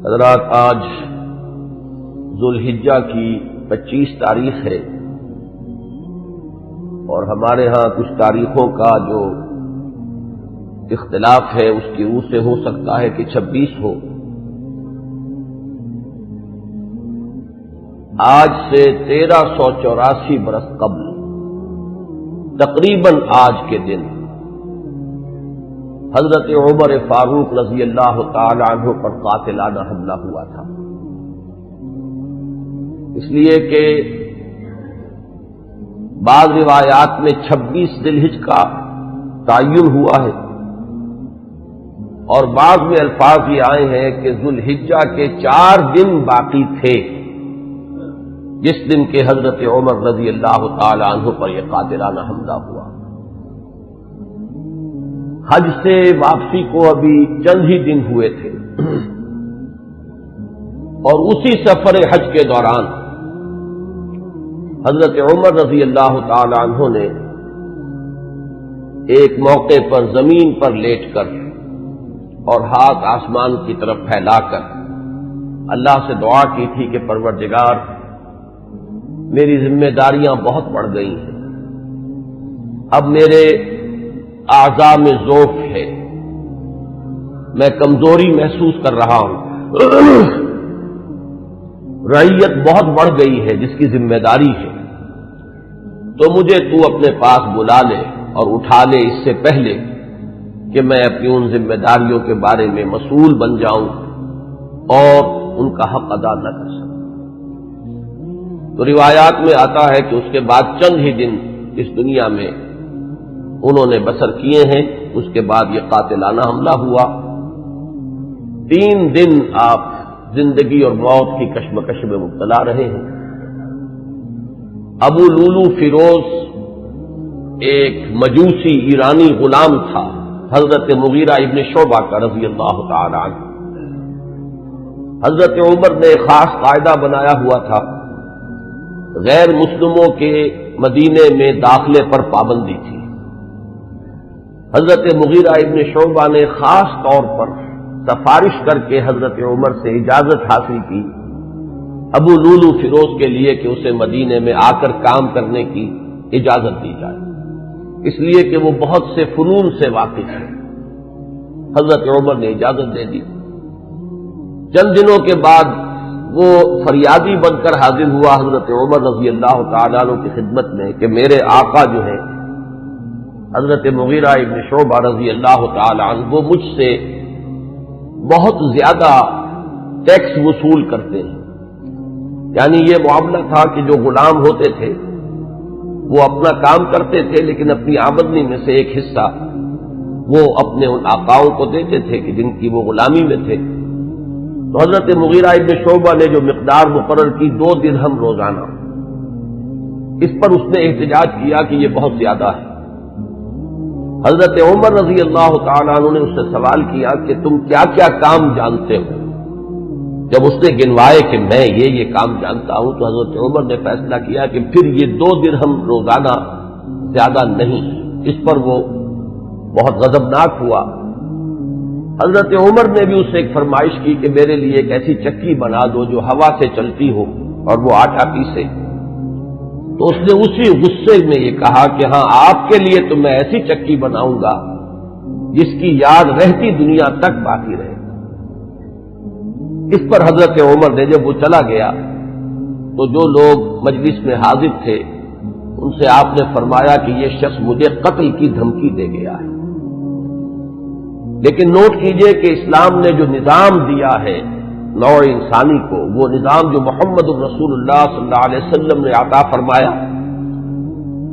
حضرات، آج ذوالحجہ کی 25 تاریخ ہے اور ہمارے ہاں کچھ تاریخوں کا جو اختلاف ہے اس کی روح سے ہو سکتا ہے کہ 26 ہو۔ آج سے 1384 برس قبل تقریباً آج کے دن حضرت عمر فاروق رضی اللہ تعالی عنہ پر قاتلانہ حملہ ہوا تھا، اس لیے کہ بعض روایات میں 26 ذی الحجہ کا تعین ہوا ہے اور بعض میں الفاظ یہ آئے ہیں کہ ذوالحجہ کے 4 دن باقی تھے جس دن کے حضرت عمر رضی اللہ تعالی عنہ پر یہ قاتلانہ حملہ ہوا۔ حج سے واپسی کو ابھی چند ہی دن ہوئے تھے اور اسی سفر حج کے دوران حضرت عمر رضی اللہ تعالی عنہ نے ایک موقع پر زمین پر لیٹ کر اور ہاتھ آسمان کی طرف پھیلا کر اللہ سے دعا کی تھی کہ پروردگار، میری ذمہ داریاں بہت بڑھ گئی ہیں، اب میرے اعضاء میں ضعف ہے، میں کمزوری محسوس کر رہا ہوں، رعیت بہت بڑھ گئی ہے جس کی ذمہ داری ہے، تو مجھے تو اپنے پاس بلا لے اور اٹھا لے اس سے پہلے کہ میں اپنی ان ذمہ داریوں کے بارے میں مسئول بن جاؤں اور ان کا حق ادا نہ کر سکوں۔ تو روایات میں آتا ہے کہ اس کے بعد چند ہی دن اس دنیا میں انہوں نے بسر کیے ہیں، اس کے بعد یہ قاتلانہ حملہ ہوا۔ 3 دن آپ زندگی اور موت کی کشمکش میں مبتلا رہے ہیں۔ ابو لولو فیروز ایک مجوسی ایرانی غلام تھا حضرت مغیرہ ابن شعبہ کا رضی اللہ تعالی عنہ۔ حضرت عمر نے خاص قاعدہ بنایا ہوا تھا، غیر مسلموں کے مدینے میں داخلے پر پابندی تھی۔ حضرت مغیرہ ابن شعبہ نے خاص طور پر سفارش کر کے حضرت عمر سے اجازت حاصل کی ابو لولو فیروز کے لیے کہ اسے مدینے میں آ کر کام کرنے کی اجازت دی جائے، اس لیے کہ وہ بہت سے فنون سے واقف ہے۔ حضرت عمر نے اجازت دے دی۔ چند دنوں کے بعد وہ فریادی بن کر حاضر ہوا حضرت عمر رضی اللہ تعالیٰ عنہ کی خدمت میں کہ میرے آقا جو ہیں حضرت مغیرہ ابن شعبہ رضی اللہ تعالی عنہ وہ مجھ سے بہت زیادہ ٹیکس وصول کرتے ہیں، یعنی یہ معاملہ تھا کہ جو غلام ہوتے تھے وہ اپنا کام کرتے تھے لیکن اپنی آمدنی میں سے ایک حصہ وہ اپنے ان آقاؤں کو دیتے تھے کہ جن کی وہ غلامی میں تھے۔ تو حضرت مغیرہ ابن شعبہ نے جو مقدار مقرر کی 2 درہم روزانہ، اس پر اس نے احتجاج کیا کہ یہ بہت زیادہ ہے۔ حضرت عمر رضی اللہ تعالیٰ عنہ نے اس سے سوال کیا کہ تم کیا کیا کام جانتے ہو؟ جب اس نے گنوائے کہ میں یہ کام جانتا ہوں تو حضرت عمر نے فیصلہ کیا کہ پھر یہ 2 درہم روزانہ زیادہ نہیں۔ اس پر وہ بہت غضبناک ہوا۔ حضرت عمر نے بھی اس سے ایک فرمائش کی کہ میرے لیے ایک ایسی چکی بنا دو جو ہوا سے چلتی ہو اور وہ آٹا پیسے۔ تو اس نے اسی غصے میں یہ کہا کہ ہاں، آپ کے لیے تو میں ایسی چکی بناؤں گا جس کی یاد رہتی دنیا تک باقی رہے۔ اس پر حضرت عمر نے جب وہ چلا گیا تو جو لوگ مجلس میں حاضر تھے ان سے آپ نے فرمایا کہ یہ شخص مجھے قتل کی دھمکی دے گیا ہے۔ لیکن نوٹ کیجئے کہ اسلام نے جو نظام دیا ہے نوع انسانی کو، وہ نظام جو محمد الرسول اللہ صلی اللہ علیہ وسلم نے عطا فرمایا،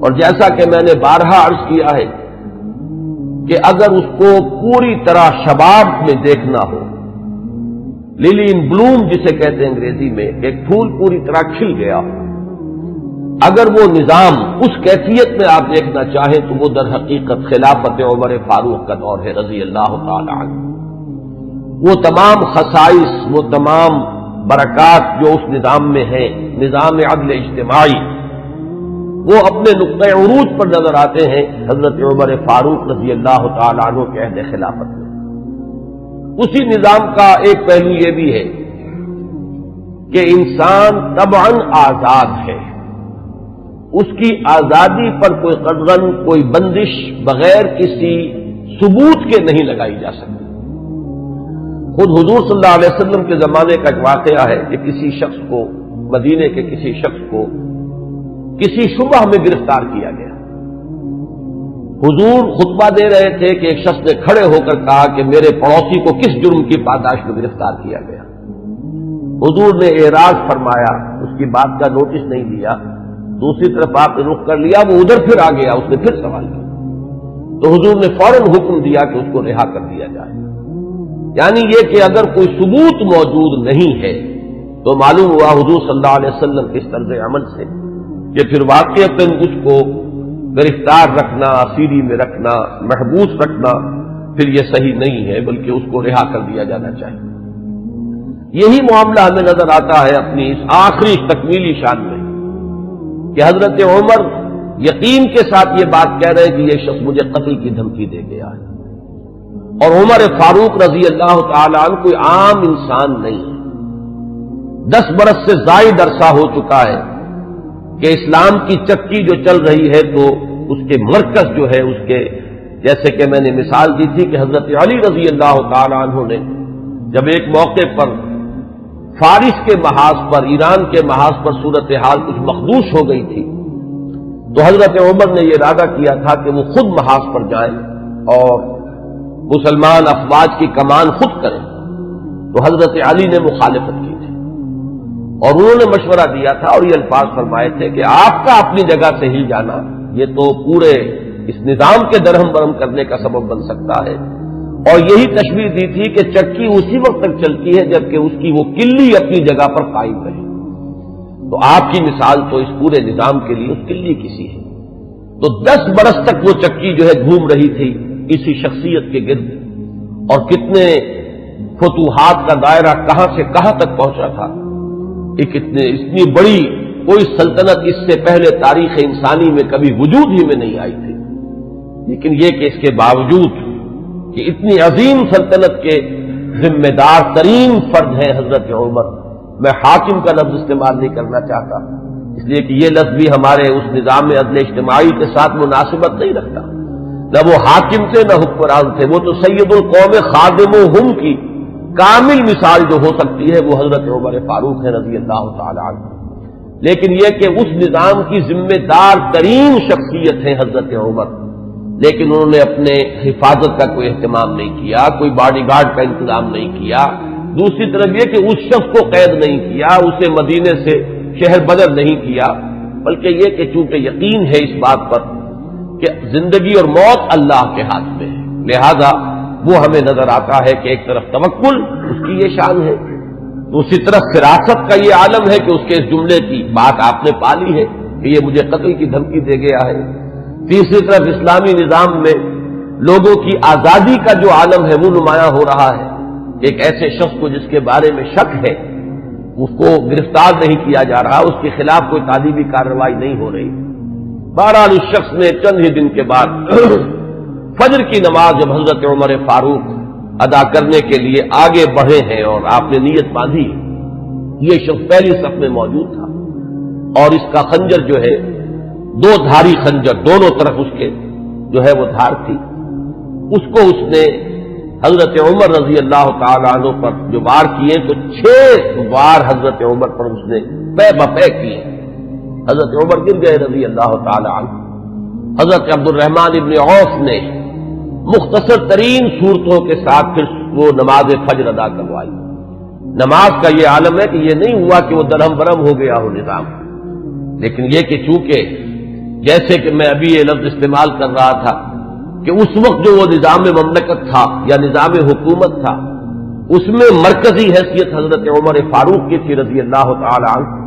اور جیسا کہ میں نے بارہا عرض کیا ہے کہ اگر اس کو پوری طرح شباب میں دیکھنا ہو، للی ان بلوم جسے کہتے ہیں انگریزی میں، ایک پھول پوری طرح کھل گیا ہو، اگر وہ نظام اس کیفیت میں آپ دیکھنا چاہیں تو وہ در حقیقت خلافت عمر فاروق کا دور ہے رضی اللہ تعالی عنہ۔ وہ تمام خصائص، وہ تمام برکات جو اس نظام میں ہیں، نظام عدل اجتماعی، وہ اپنے نقطۂ عروج پر نظر آتے ہیں حضرت عمر فاروق رضی اللہ تعالی عنہ کے عہد خلافت میں۔ اسی نظام کا ایک پہلو یہ بھی ہے کہ انسان طبعاً آزاد ہے، اس کی آزادی پر کوئی قدغن، کوئی بندش بغیر کسی ثبوت کے نہیں لگائی جا سکتی۔ خود حضور صلی اللہ علیہ وسلم کے زمانے کا ایک واقعہ ہے کہ کسی شخص کو، مدینے کے کسی شخص کو کسی شبہ میں گرفتار کیا گیا۔ حضور خطبہ دے رہے تھے کہ ایک شخص نے کھڑے ہو کر کہا کہ میرے پڑوسی کو کس جرم کی پاداش میں گرفتار کیا گیا۔ حضور نے اعراض فرمایا، اس کی بات کا نوٹس نہیں لیا، دوسری طرف آپ نے رخ کر لیا، وہ ادھر پھر آ گیا، اس نے پھر سوال کیا تو حضور نے فوراً حکم دیا کہ اس کو رہا کر دیا جائے۔ یعنی یہ کہ اگر کوئی ثبوت موجود نہیں ہے تو معلوم ہوا حضور صلی اللہ علیہ وسلم کے اس طرز عمل سے کہ پھر واقعتاً اس کو گرفتار رکھنا، اسیری میں رکھنا، محبوس رکھنا پھر یہ صحیح نہیں ہے، بلکہ اس کو رہا کر دیا جانا چاہیے۔ یہی معاملہ ہمیں نظر آتا ہے اپنی اس آخری تکمیلی شان میں کہ حضرت عمر یقین کے ساتھ یہ بات کہہ رہے کہ یہ شخص مجھے قتل کی دھمکی دے گیا ہے، اور عمر فاروق رضی اللہ تعالی عنہ کوئی عام انسان نہیں ہے۔ 10 برس سے زائد عرصہ ہو چکا ہے کہ اسلام کی چکی جو چل رہی ہے تو اس کے مرکز جو ہے اس کے، جیسے کہ میں نے مثال دی تھی کہ حضرت علی رضی اللہ تعالی عنہ نے جب ایک موقع پر فارس کے محاذ پر، ایران کے محاذ پر صورتحال کچھ مخدوش ہو گئی تھی تو حضرت عمر نے یہ ارادہ کیا تھا کہ وہ خود محاذ پر جائیں اور مسلمان افواج کی کمان خود کریں، تو حضرت علی نے مخالفت کی تھی اور انہوں نے مشورہ دیا تھا اور یہ الفاظ فرمائے تھے کہ آپ کا اپنی جگہ سے ہل جانا یہ تو پورے اس نظام کے درہم برہم کرنے کا سبب بن سکتا ہے، اور یہی تشبیہ دی تھی کہ چکی اسی وقت تک چلتی ہے جبکہ اس کی وہ کلی اپنی جگہ پر قائم رہے، تو آپ کی مثال تو اس پورے نظام کے لیے اس کلی کسی ہے۔ تو 10 برس تک وہ چکی جو ہے گھوم رہی تھی اسی شخصیت کے گرد، اور کتنے فتوحات کا دائرہ کہاں سے کہاں تک پہنچا تھا، اتنی بڑی کوئی سلطنت اس سے پہلے تاریخ انسانی میں کبھی وجود ہی میں نہیں آئی تھی، لیکن یہ کہ اس کے باوجود کہ اتنی عظیم سلطنت کے ذمہ دار ترین فرد ہیں حضرت عمر، میں حاکم کا لفظ استعمال نہیں کرنا چاہتا اس لیے کہ یہ لفظ بھی ہمارے اس نظام عدل اجتماعی کے ساتھ مناسبت نہیں رکھتا، نہ وہ حاکم تھے نہ حکمران تھے، وہ تو سید القوم خادمہم کی کامل مثال جو ہو سکتی ہے وہ حضرت عمر فاروق ہے رضی اللہ تعالی عنہ، لیکن یہ کہ اس نظام کی ذمہ دار ترین شخصیت ہے حضرت عمر، لیکن انہوں نے اپنے حفاظت کا کوئی اہتمام نہیں کیا، کوئی باڈی گارڈ کا انتظام نہیں کیا، دوسری طرف یہ کہ اس شخص کو قید نہیں کیا، اسے مدینے سے شہر بدر نہیں کیا، بلکہ یہ کہ چونکہ یقین ہے اس بات پر کہ زندگی اور موت اللہ کے ہاتھ میں ہے، لہذا وہ ہمیں نظر آتا ہے کہ ایک طرف توکل اس کی یہ شان ہے، دوسری طرف فراست کا یہ عالم ہے کہ اس کے اس جملے کی بات آپ نے پالی ہے کہ یہ مجھے قتل کی دھمکی دے گیا ہے، تیسری طرف اسلامی نظام میں لوگوں کی آزادی کا جو عالم ہے وہ نمایاں ہو رہا ہے، ایک ایسے شخص کو جس کے بارے میں شک ہے اس کو گرفتار نہیں کیا جا رہا، اس کے خلاف کوئی تعدیبی کارروائی نہیں ہو رہی۔ بہرحال اس شخص نے چند ہی دن کے بعد فجر کی نماز جب حضرت عمر فاروق ادا کرنے کے لیے آگے بڑھے ہیں اور آپ نے نیت باندھی، یہ شخص پہلی صف میں موجود تھا اور اس کا خنجر جو ہے 2 دھاری خنجر، دونوں طرف اس کے جو ہے وہ دھار تھی، اس کو اس نے حضرت عمر رضی اللہ تعالی عنہ پر جو وار کیے تو 6 وار حضرت عمر پر اس نے پے بپے کیے، حضرت عمر گر گئے رضی اللہ تعالی عنہ۔ حضرت عبد الرحمن ابن عوف نے مختصر ترین صورتوں کے ساتھ پھر وہ نماز فجر ادا کروائی۔ نماز کا یہ عالم ہے کہ یہ نہیں ہوا کہ وہ درہم برہم ہو گیا ہو نظام، لیکن یہ کہ چونکہ جیسے کہ میں ابھی یہ لفظ استعمال کر رہا تھا کہ اس وقت جو وہ نظام مملکت تھا یا نظام حکومت تھا اس میں مرکزی حیثیت حضرت عمر فاروق کی تھی رضی اللہ تعالی عنہ،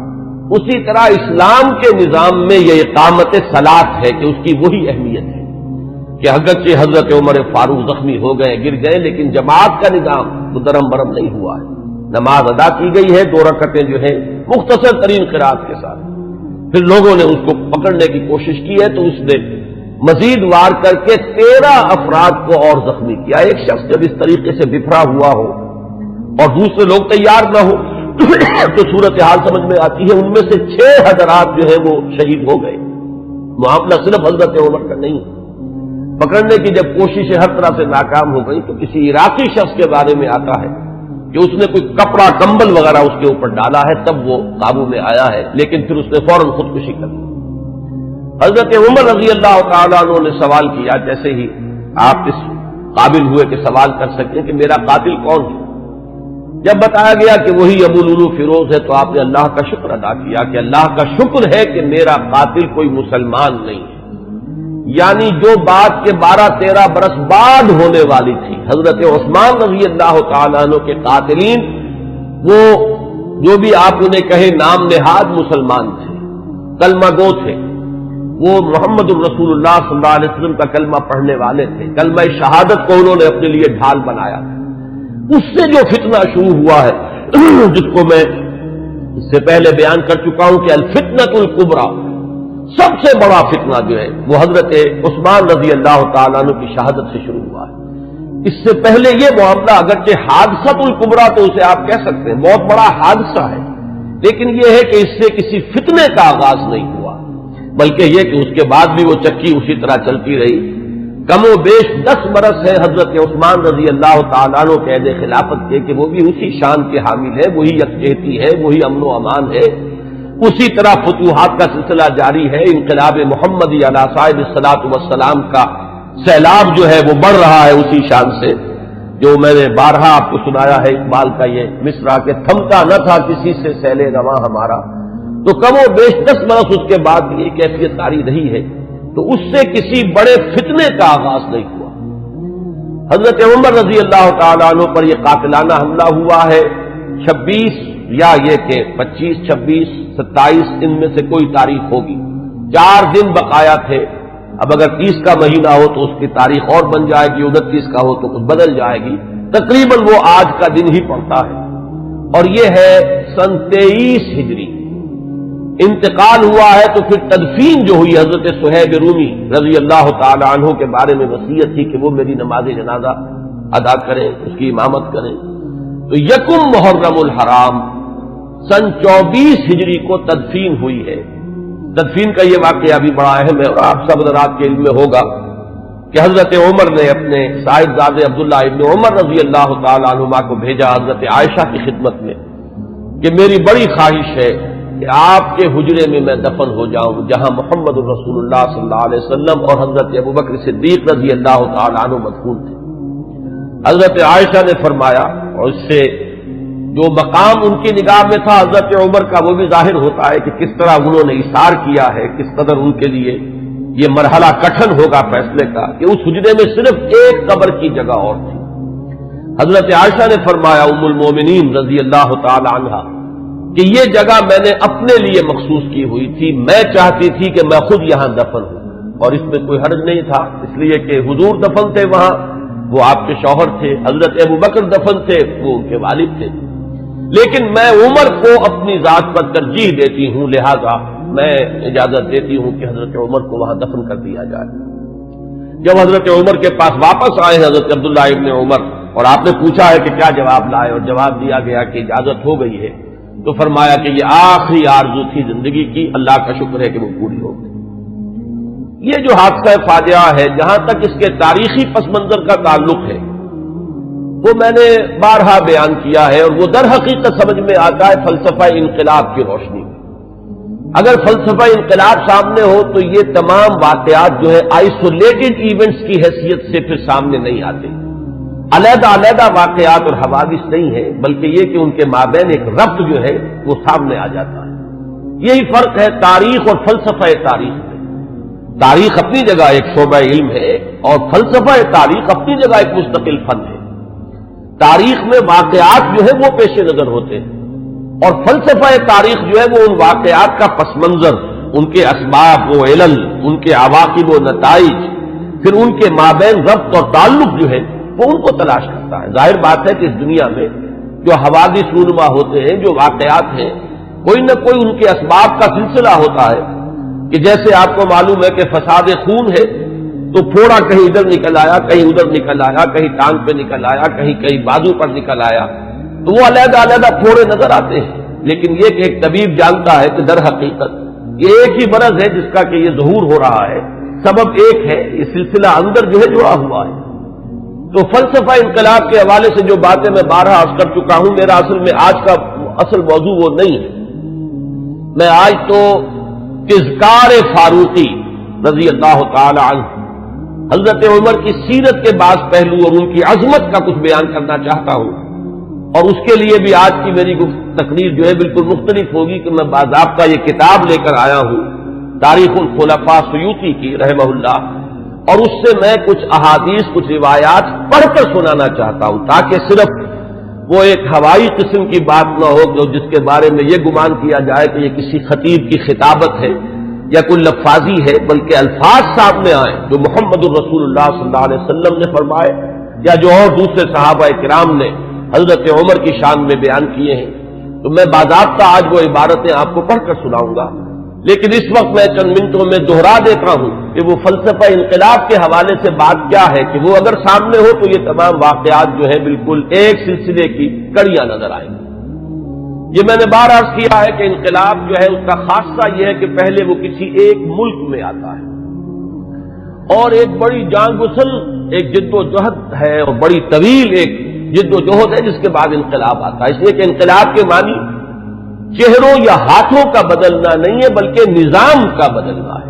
اسی طرح اسلام کے نظام میں یہ اقامت صلاۃ ہے کہ اس کی وہی اہمیت ہے کہ اگرچہ حضرت عمر فاروق زخمی ہو گئے، گر گئے، لیکن جماعت کا نظام تو درہم برہم نہیں ہوا ہے، نماز ادا کی گئی ہے 2 رکعتیں جو ہیں مختصر ترین قرات کے ساتھ۔ پھر لوگوں نے اس کو پکڑنے کی کوشش کی ہے تو اس نے مزید وار کر کے 13 افراد کو اور زخمی کیا۔ ایک شخص جب اس طریقے سے بکھرا ہوا ہو اور دوسرے لوگ تیار نہ ہو تو صورتحال سمجھ میں آتی ہے۔ ان میں سے 6 حضرات جو ہے وہ شہید ہو گئے۔ معاملہ صرف حضرت عمر کا نہیں، پکڑنے کی جب کوششیں ہر طرح سے ناکام ہو گئی تو کسی عراقی شخص کے بارے میں آتا ہے کہ اس نے کوئی کپڑا کمبل وغیرہ اس کے اوپر ڈالا ہے، تب وہ قابو میں آیا ہے، لیکن پھر اس نے فوراً خودکشی کر لی۔ حضرت عمر رضی اللہ تعالیٰ عنہ نے سوال کیا، جیسے ہی آپ اس قابل ہوئے کہ سوال کر سکیں کہ میرا قاتل کون ہے، جب بتایا گیا کہ وہی ابو لولو فیروز ہے تو آپ نے اللہ کا شکر ادا کیا کہ اللہ کا شکر ہے کہ میرا قاتل کوئی مسلمان نہیں ہے، یعنی جو بات کے 12-13 برس بعد ہونے والی تھی۔ حضرت عثمان رضی اللہ تعالیٰ عنہ کے قاتلین وہ جو بھی آپ انہیں کہے نام نہاد مسلمان تھے، کلمہ گو تھے، وہ محمد الرسول اللہ صلی اللہ علیہ وسلم کا کلمہ پڑھنے والے تھے، کلمہ شہادت کو انہوں نے اپنے لیے ڈھال بنایا تھا۔ اس سے جو فتنہ شروع ہوا ہے جس کو میں اس سے پہلے بیان کر چکا ہوں کہ الفتنۃ الکبریٰ، سب سے بڑا فتنہ جو ہے وہ حضرت عثمان رضی اللہ تعالیٰ عنہ کی شہادت سے شروع ہوا ہے۔ اس سے پہلے یہ معاملہ اگرچہ حادثۃ الکبریٰ تو اسے آپ کہہ سکتے ہیں، بہت بڑا حادثہ ہے، لیکن یہ ہے کہ اس سے کسی فتنے کا آغاز نہیں ہوا، بلکہ یہ کہ اس کے بعد بھی وہ چکی اسی طرح چلتی رہی۔ کم و بیش 10 برس ہے حضرت عثمان رضی اللہ تعالیٰ عنہ کے عہد خلافت کے کہ وہ بھی اسی شان کے حامل ہے، وہی یکجہتی ہے، وہی امن و امان ہے، اسی طرح فتوحات کا سلسلہ جاری ہے، انقلاب محمدی علی صاحب الصلاۃ والسلام کا سیلاب جو ہے وہ بڑھ رہا ہے اسی شان سے، جو میں نے بارہا آپ کو سنایا ہے اقبال کا یہ مصرع کہ تھمتا نہ تھا کسی سے سیل رواں ہمارا، تو کم و بیش 10 برس اس کے بعد یہ کیفیت جاری رہی ہے، تو اس سے کسی بڑے فتنے کا آغاز نہیں ہوا۔ حضرت عمر رضی اللہ تعالیٰ عنہ پر یہ قاتلانہ حملہ ہوا ہے 26 یا یہ کہ 25، 26، 27 ان میں سے کوئی تاریخ ہوگی، 4 دن بقایا تھے۔ اب اگر 30 کا مہینہ ہو تو اس کی تاریخ اور بن جائے گی، 29 کا ہو تو کچھ بدل جائے گی، تقریباً وہ آج کا دن ہی پڑتا ہے، اور یہ ہے سن 23 ہجری۔ انتقال ہوا ہے تو پھر تدفین جو ہوئی حضرت صہیب رومی رضی اللہ تعالی عنہ کے بارے میں وصیت تھی کہ وہ میری نماز جنازہ ادا کریں، اس کی امامت کریں، تو یکم محرم الحرام سن 24 ہجری کو تدفین ہوئی ہے۔ تدفین کا یہ واقعہ بھی بڑا اہم ہے، اور آپ سب حضرات کے علم میں ہوگا کہ حضرت عمر نے اپنے صاحبزادے عبداللہ ابن عمر رضی اللہ تعالی عنہما کو بھیجا حضرت عائشہ کی خدمت میں کہ میری بڑی خواہش ہے کہ آپ کے حجرے میں میں دفن ہو جاؤں جہاں محمد الرسول اللہ صلی اللہ علیہ وسلم اور حضرت ابوبکر صدیق رضی اللہ تعالی عنہ مدفون تھے۔ حضرت عائشہ نے فرمایا، اور اس سے جو مقام ان کی نگاہ میں تھا حضرت عمر کا وہ بھی ظاہر ہوتا ہے کہ کس طرح انہوں نے اثار کیا ہے، کس قدر ان کے لیے یہ مرحلہ کٹھن ہوگا فیصلے کا کہ اس حجرے میں صرف ایک قبر کی جگہ اور تھی۔ حضرت عائشہ نے فرمایا ام المومنین رضی اللہ تعالی عنہا کہ یہ جگہ میں نے اپنے لیے مخصوص کی ہوئی تھی، میں چاہتی تھی کہ میں خود یہاں دفن ہوں، اور اس میں کوئی حرج نہیں تھا، اس لیے کہ حضور دفن تھے وہاں، وہ آپ کے شوہر تھے، حضرت ابوبکر دفن تھے، وہ ان کے والد تھے، لیکن میں عمر کو اپنی ذات پر ترجیح دیتی ہوں، لہذا میں اجازت دیتی ہوں کہ حضرت عمر کو وہاں دفن کر دیا جائے۔ جب حضرت عمر کے پاس واپس آئے حضرت عبداللہ ابن عمر، اور آپ نے پوچھا ہے کہ کیا جواب لائے، اور جواب دیا گیا کہ اجازت ہو گئی ہے، تو فرمایا کہ یہ آخری آرزو تھی زندگی کی، اللہ کا شکر ہے کہ وہ پوری ہو گئی۔ یہ جو حادثہ فاجعہ ہے، جہاں تک اس کے تاریخی پس منظر کا تعلق ہے وہ میں نے بارہا بیان کیا ہے، اور وہ در حقیقت سمجھ میں آتا ہے فلسفہ انقلاب کی روشنی میں۔ اگر فلسفہ انقلاب سامنے ہو تو یہ تمام واقعات جو ہے آئسولیٹڈ ایونٹس کی حیثیت سے پھر سامنے نہیں آتے، علیحدہ علیحدہ واقعات اور حوادث نہیں ہے، بلکہ یہ کہ ان کے مابین ایک ربط جو ہے وہ سامنے آ جاتا ہے۔ یہی فرق ہے تاریخ اور فلسفہ تاریخ میں۔ تاریخ اپنی جگہ ایک شعبہ علم ہے، اور فلسفہ تاریخ اپنی جگہ ایک مستقل فن ہے۔ تاریخ میں واقعات جو ہے وہ پیش نظر ہوتے ہیں، اور فلسفہ تاریخ جو ہے وہ ان واقعات کا پس منظر، ان کے اسباب و علل، ان کے عواقب و نتائج، پھر ان کے مابین ربط اور تعلق جو ہے وہ ان کو تلاش کرتا ہے۔ ظاہر بات ہے کہ اس دنیا میں جو حوادث رونما ہوتے ہیں، جو واقعات ہیں، کوئی نہ کوئی ان کے اسباب کا سلسلہ ہوتا ہے، کہ جیسے آپ کو معلوم ہے کہ فساد خون ہے تو پھوڑا کہیں ادھر نکل آیا، کہیں ادھر نکل آیا، کہیں ٹانگ پہ نکل آیا، کہیں بازو پر نکل آیا، تو وہ علیحدہ علیحدہ پھوڑے نظر آتے ہیں، لیکن یہ کہ ایک طبیب جانتا ہے کہ در حقیقت یہ ایک ہی مرض ہے جس کا کہ یہ ظہور ہو رہا ہے، سبب ایک ہے، یہ سلسلہ اندر جو ہے جڑا ہوا ہے۔ تو فلسفہ انقلاب کے حوالے سے جو باتیں میں بارہا عرض کر چکا ہوں، میرا اصل میں آج کا اصل موضوع وہ نہیں ہے۔ میں آج تو اذکار فاروقی رضی اللہ تعالی عنہ، حضرت عمر کی سیرت کے بعض پہلو اور ان کی عظمت کا کچھ بیان کرنا چاہتا ہوں، اور اس کے لیے بھی آج کی میری تقریر جو ہے بالکل مختلف ہوگی کہ میں باضابطہ یہ کتاب لے کر آیا ہوں تاریخ الخلفاء سیوطی کی رحمہ اللہ، اور اس سے میں کچھ احادیث، کچھ روایات پڑھ کر سنانا چاہتا ہوں، تاکہ صرف وہ ایک ہوائی قسم کی بات نہ ہو جو جس کے بارے میں یہ گمان کیا جائے کہ یہ کسی خطیب کی خطابت ہے یا کوئی لفاظی ہے، بلکہ الفاظ سامنے آئیں جو محمد الرسول اللہ صلی اللہ علیہ وسلم نے فرمائے یا جو اور دوسرے صحابہ کرام نے حضرت عمر کی شان میں بیان کیے ہیں۔ تو میں باضابطہ آج وہ عبارتیں آپ کو پڑھ کر سناؤں گا، لیکن اس وقت میں چند منٹوں میں دوہرا دیتا ہوں کہ وہ فلسفہ انقلاب کے حوالے سے بات کیا ہے کہ وہ اگر سامنے ہو تو یہ تمام واقعات جو ہیں بالکل ایک سلسلے کی کڑیاں نظر آئیں گی۔ یہ میں نے بار عرض کیا ہے کہ انقلاب جو ہے اس کا خاصہ یہ ہے کہ پہلے وہ کسی ایک ملک میں آتا ہے اور ایک بڑی جان گسل ایک جد و جہد ہے اور بڑی طویل ایک جد و جہد ہے جس کے بعد انقلاب آتا ہے، اس لیے کہ انقلاب کے معنی چہروں یا ہاتھوں کا بدلنا نہیں ہے بلکہ نظام کا بدلنا ہے۔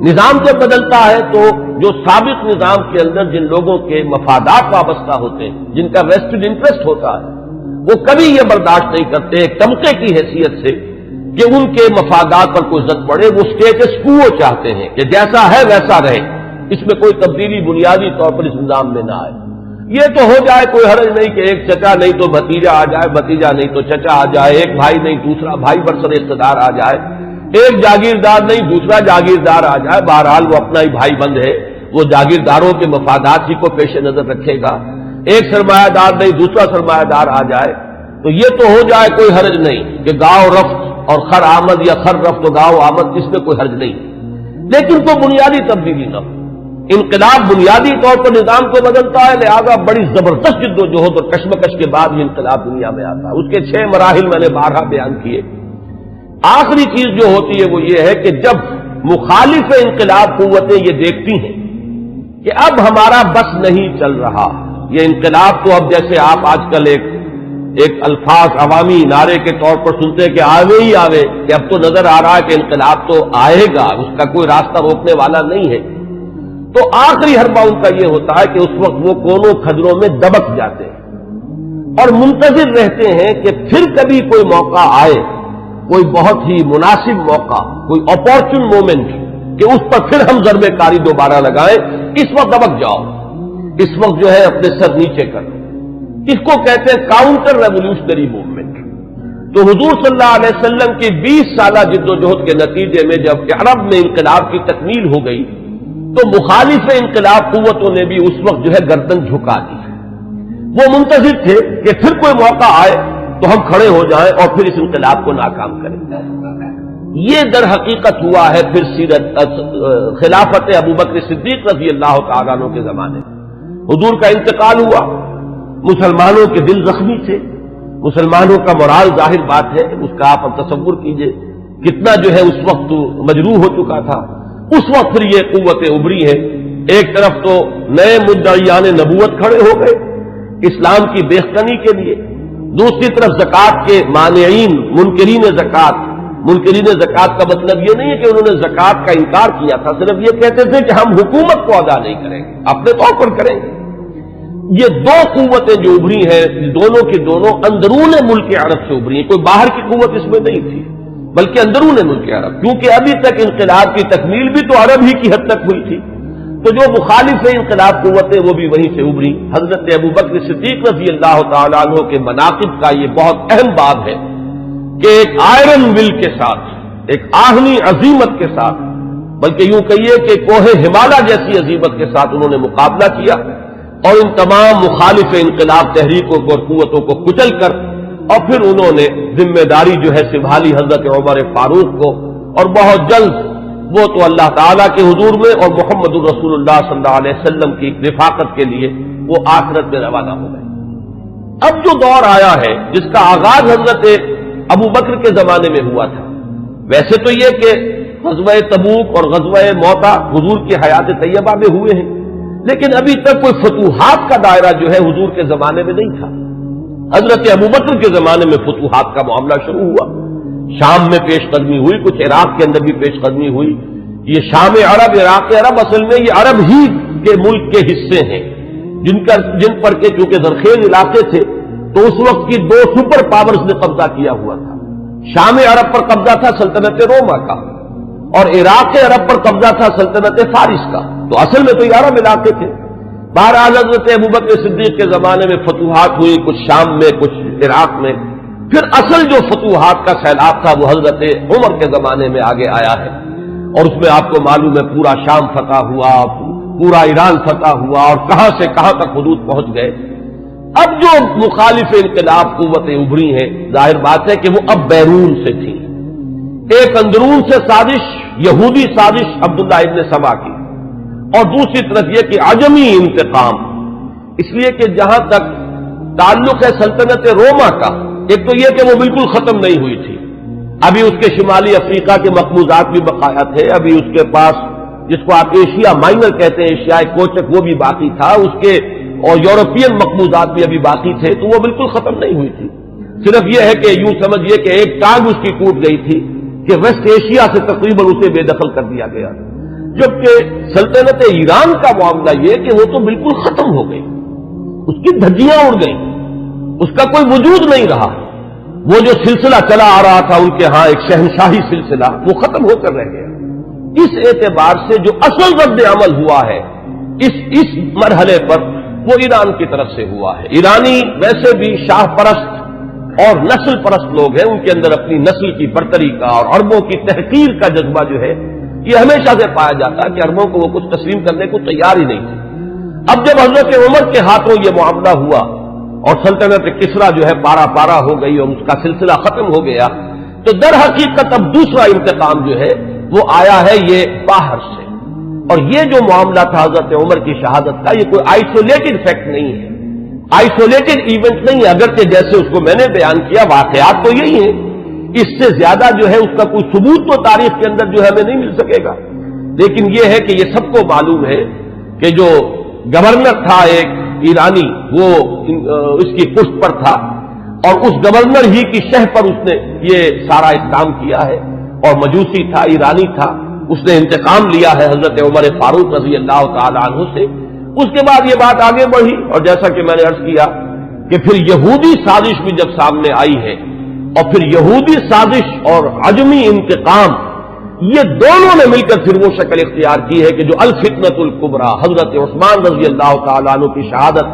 نظام جب بدلتا ہے تو جو سابق نظام کے اندر جن لوگوں کے مفادات وابستہ ہوتے ہیں، جن کا ویسٹڈ انٹرسٹ ہوتا ہے، وہ کبھی یہ برداشت نہیں کرتے ایک طبقے کی حیثیت سے کہ ان کے مفادات پر کوئی زد پڑے، وہ اسٹیٹس کو چاہتے ہیں کہ جیسا ہے ویسا رہے، اس میں کوئی تبدیلی بنیادی طور پر اس نظام میں نہ آئے۔ یہ تو ہو جائے کوئی حرج نہیں کہ ایک چچا نہیں تو بھتیجا آ جائے، بھتیجا نہیں تو چچا آ جائے، ایک بھائی نہیں دوسرا بھائی برسر اقتدار آ جائے، ایک جاگیردار نہیں دوسرا جاگیردار آ جائے، بہرحال وہ اپنا ہی بھائی بند ہے، وہ جاگیرداروں کے مفادات ہی کو پیش نظر رکھے گا، ایک سرمایہ دار نہیں دوسرا سرمایہ دار آ جائے، تو یہ تو ہو جائے کوئی حرج نہیں کہ گاؤں رفت اور خر آمد یا خر رفت و گاؤں آمد، اس میں کوئی حرج نہیں، لیکن کوئی بنیادی تبدیلی نہ ہو۔ انقلاب بنیادی طور پر نظام کو بدلتا ہے، لہذا بڑی زبردست جد و جہد اور کشمکش کے بعد یہ انقلاب دنیا میں آتا ہے۔ اس کے 6 مراحل میں نے بارہا بیان کیے۔ آخری چیز جو ہوتی ہے وہ یہ ہے کہ جب مخالف انقلاب قوتیں یہ دیکھتی ہیں کہ اب ہمارا بس نہیں چل رہا، یہ انقلاب تو اب جیسے آپ آج کل ایک الفاظ عوامی نعرے کے طور پر سنتے ہیں کہ آوے ہی آوے، کہ اب تو نظر آ رہا ہے کہ انقلاب تو آئے گا، اس کا کوئی راستہ روکنے والا نہیں ہے، تو آخری حربہ ان کا یہ ہوتا ہے کہ اس وقت وہ کونوں کھدروں میں دبک جاتے ہیں اور منتظر رہتے ہیں کہ پھر کبھی کوئی موقع آئے، کوئی بہت ہی مناسب موقع، کوئی اپارچن مومنٹ کہ اس پر پھر ہم ضربے کاری دوبارہ لگائیں، اس وقت دبک جاؤ، اس وقت جو ہے اپنے سر نیچے کرو۔ اس کو کہتے ہیں کاؤنٹر ریولیوشنری موومنٹ۔ تو حضور صلی اللہ علیہ وسلم کی 20 سالہ جد و جہد کے نتیجے میں جب عرب میں انقلاب کی تکمیل ہو گئی تو مخالف انقلاب قوتوں نے بھی اس وقت جو ہے گردن جھکا دی۔ وہ منتظر تھے کہ پھر کوئی موقع آئے تو ہم کھڑے ہو جائیں اور پھر اس انقلاب کو ناکام کریں۔ یہ در حقیقت ہوا ہے پھر خلافت ابوبکر صدیق رضی اللہ تعالیٰ عنہ کے زمانے میں۔ حضور کا انتقال ہوا، مسلمانوں کے دل زخمی تھے، مسلمانوں کا مورال ظاہر بات ہے، اس کا آپ تصور کیجئے کتنا جو ہے اس وقت مجروح ہو چکا تھا۔ اس وقت پھر یہ قوتیں ابری ہیں، ایک طرف تو نئے مدعیان نبوت کھڑے ہو گئے اسلام کی بیخنی کے لیے، دوسری طرف زکوٰۃ کے مانعین منکرین زکوٰۃ۔ منکرین زکوٰۃ کا مطلب یہ نہیں ہے کہ انہوں نے زکوٰۃ کا انکار کیا تھا، صرف یہ کہتے تھے کہ ہم حکومت کو ادا نہیں کریں گے، اپنے طور پر کریں گے۔ یہ دو قوتیں جو ابری ہیں دونوں کی دونوں اندرون ملک عرب سے ابری ہیں، کوئی باہر کی قوت اس میں نہیں تھی بلکہ اندرون ملک عرب، کیونکہ ابھی تک انقلاب کی تکمیل بھی تو عرب ہی کی حد تک ہوئی تھی، تو جو مخالف انقلاب قوتیں وہ بھی وہیں سے ابری۔ حضرت ابوبکر صدیق رضی اللہ تعالیٰ عنہ کے مناقب کا یہ بہت اہم باب ہے کہ ایک آئرن ول کے ساتھ، ایک آہنی عظیمت کے ساتھ، بلکہ یوں کہیے کہ کوہ ہمالیہ جیسی عظیمت کے ساتھ انہوں نے مقابلہ کیا اور ان تمام مخالف انقلاب تحریکوں کو اور قوتوں کو کچل کر، اور پھر انہوں نے ذمہ داری جو ہے سنبھالی حضرت عمر فاروق کو، اور بہت جلد وہ تو اللہ تعالیٰ کے حضور میں اور محمد الرسول اللہ صلی اللہ علیہ وسلم کی رفاقت کے لیے وہ آخرت میں روانہ ہو گئے۔ اب جو دور آیا ہے جس کا آغاز حضرت ابو بکر کے زمانے میں ہوا تھا، ویسے تو یہ کہ غزوہ تبوک اور غزوہ موتا حضور کی حیات طیبہ میں ہوئے ہیں، لیکن ابھی تک کوئی فتوحات کا دائرہ جو ہے حضور کے زمانے میں نہیں تھا۔ حضرت ابو بکر کے زمانے میں فتوحات کا معاملہ شروع ہوا، شام میں پیش قدمی ہوئی، کچھ عراق کے اندر بھی پیش قدمی ہوئی۔ یہ شام عرب، عراق عرب، اصل میں یہ عرب ہی کے ملک کے حصے ہیں جن پر کے چونکہ زرخیز علاقے تھے تو اس وقت کی دو سپر پاورز نے قبضہ کیا ہوا تھا۔ شام عرب پر قبضہ تھا سلطنت روما کا، اور عراق عرب پر قبضہ تھا سلطنت فارس کا، تو اصل میں تو یہ عرب علاقے تھے۔ بہرحال حضرت ابوبکر صدیق کے زمانے میں فتوحات ہوئی، کچھ شام میں کچھ عراق میں۔ پھر اصل جو فتوحات کا سیلاب تھا وہ حضرت عمر کے زمانے میں آگے آیا ہے، اور اس میں آپ کو معلوم ہے پورا شام فتح ہوا، پورا ایران فتح ہوا، اور کہاں سے کہاں تک حدود پہنچ گئے۔ اب جو مخالف انقلاب قوتیں ابھری ہیں، ظاہر بات ہے کہ وہ اب بیرون سے تھی۔ ایک اندرون سے سازش، یہودی سازش عبداللہ ابن سبا کی، اور دوسری طرف یہ کہ عجمی انتقام، اس لیے کہ جہاں تک تعلق ہے سلطنت روما کا، ایک تو یہ کہ وہ بالکل ختم نہیں ہوئی تھی، ابھی اس کے شمالی افریقہ کے مقبوضات بھی بقایا تھے، ابھی اس کے پاس جس کو آپ ایشیا مائنر کہتے ہیں، ایشیائی کوچک، وہ بھی باقی تھا، اس کے اور یورپین مقبوضات بھی ابھی باقی تھے، تو وہ بالکل ختم نہیں ہوئی تھی۔ صرف یہ ہے کہ یوں سمجھیے کہ ایک ٹانگ اس کی ٹوٹ گئی تھی کہ ویسٹ ایشیا سے تقریباً اسے بے دخل کر دیا گیا، جبکہ سلطنت ایران کا معاملہ یہ کہ وہ تو بالکل ختم ہو گئی، اس کی دھجیاں اڑ گئیں، اس کا کوئی وجود نہیں رہا۔ وہ جو سلسلہ چلا آ رہا تھا ان کے ہاں ایک شہنشاہی سلسلہ، وہ ختم ہو کر رہ گیا۔ اس اعتبار سے جو اصل رد عمل ہوا ہے اس مرحلے پر وہ ایران کی طرف سے ہوا ہے۔ ایرانی ویسے بھی شاہ پرست اور نسل پرست لوگ ہیں، ان کے اندر اپنی نسل کی برتری کا اور عربوں کی تحقیر کا جذبہ جو ہے یہ ہمیشہ سے پایا جاتا ہے کہ عربوں کو وہ کچھ تسلیم کرنے کو تیار ہی نہیں تھے۔ اب جب حضرت عمر کے ہاتھوں یہ معاملہ ہوا اور سلطنت کسریٰ جو ہے پارا پارا ہو گئی اور اس کا سلسلہ ختم ہو گیا، تو در حقیقت اب دوسرا انتقام جو ہے وہ آیا ہے یہ باہر سے۔ اور یہ جو معاملہ تھا حضرت عمر کی شہادت کا، یہ کوئی آئسولیٹڈ فیکٹ نہیں ہے، آئسولیٹڈ ایونٹ نہیں ہے، اگرچہ جیسے اس کو میں نے بیان کیا واقعات تو یہی ہیں، اس سے زیادہ جو ہے اس کا کوئی ثبوت تو تاریخ کے اندر جو ہے ہمیں نہیں مل سکے گا، لیکن یہ ہے کہ یہ سب کو معلوم ہے کہ جو گورنر تھا ایک ایرانی، وہ اس کی پشت پر تھا، اور اس گورنر ہی کی شہ پر اس نے یہ سارا اقدام کیا ہے، اور مجوسی تھا، ایرانی تھا، اس نے انتقام لیا ہے حضرت عمر فاروق رضی اللہ تعالی عنہ سے۔ اس کے بعد یہ بات آگے بڑھی، اور جیسا کہ میں نے عرض کیا کہ پھر یہودی سازش بھی جب سامنے آئی ہے، اور پھر یہودی سازش اور عجمی انتقام، یہ دونوں نے مل کر پھر وہ شکل اختیار کی ہے کہ جو الفتنۃ الکبریٰ حضرت عثمان رضی اللہ تعالیٰ عنہ کی شہادت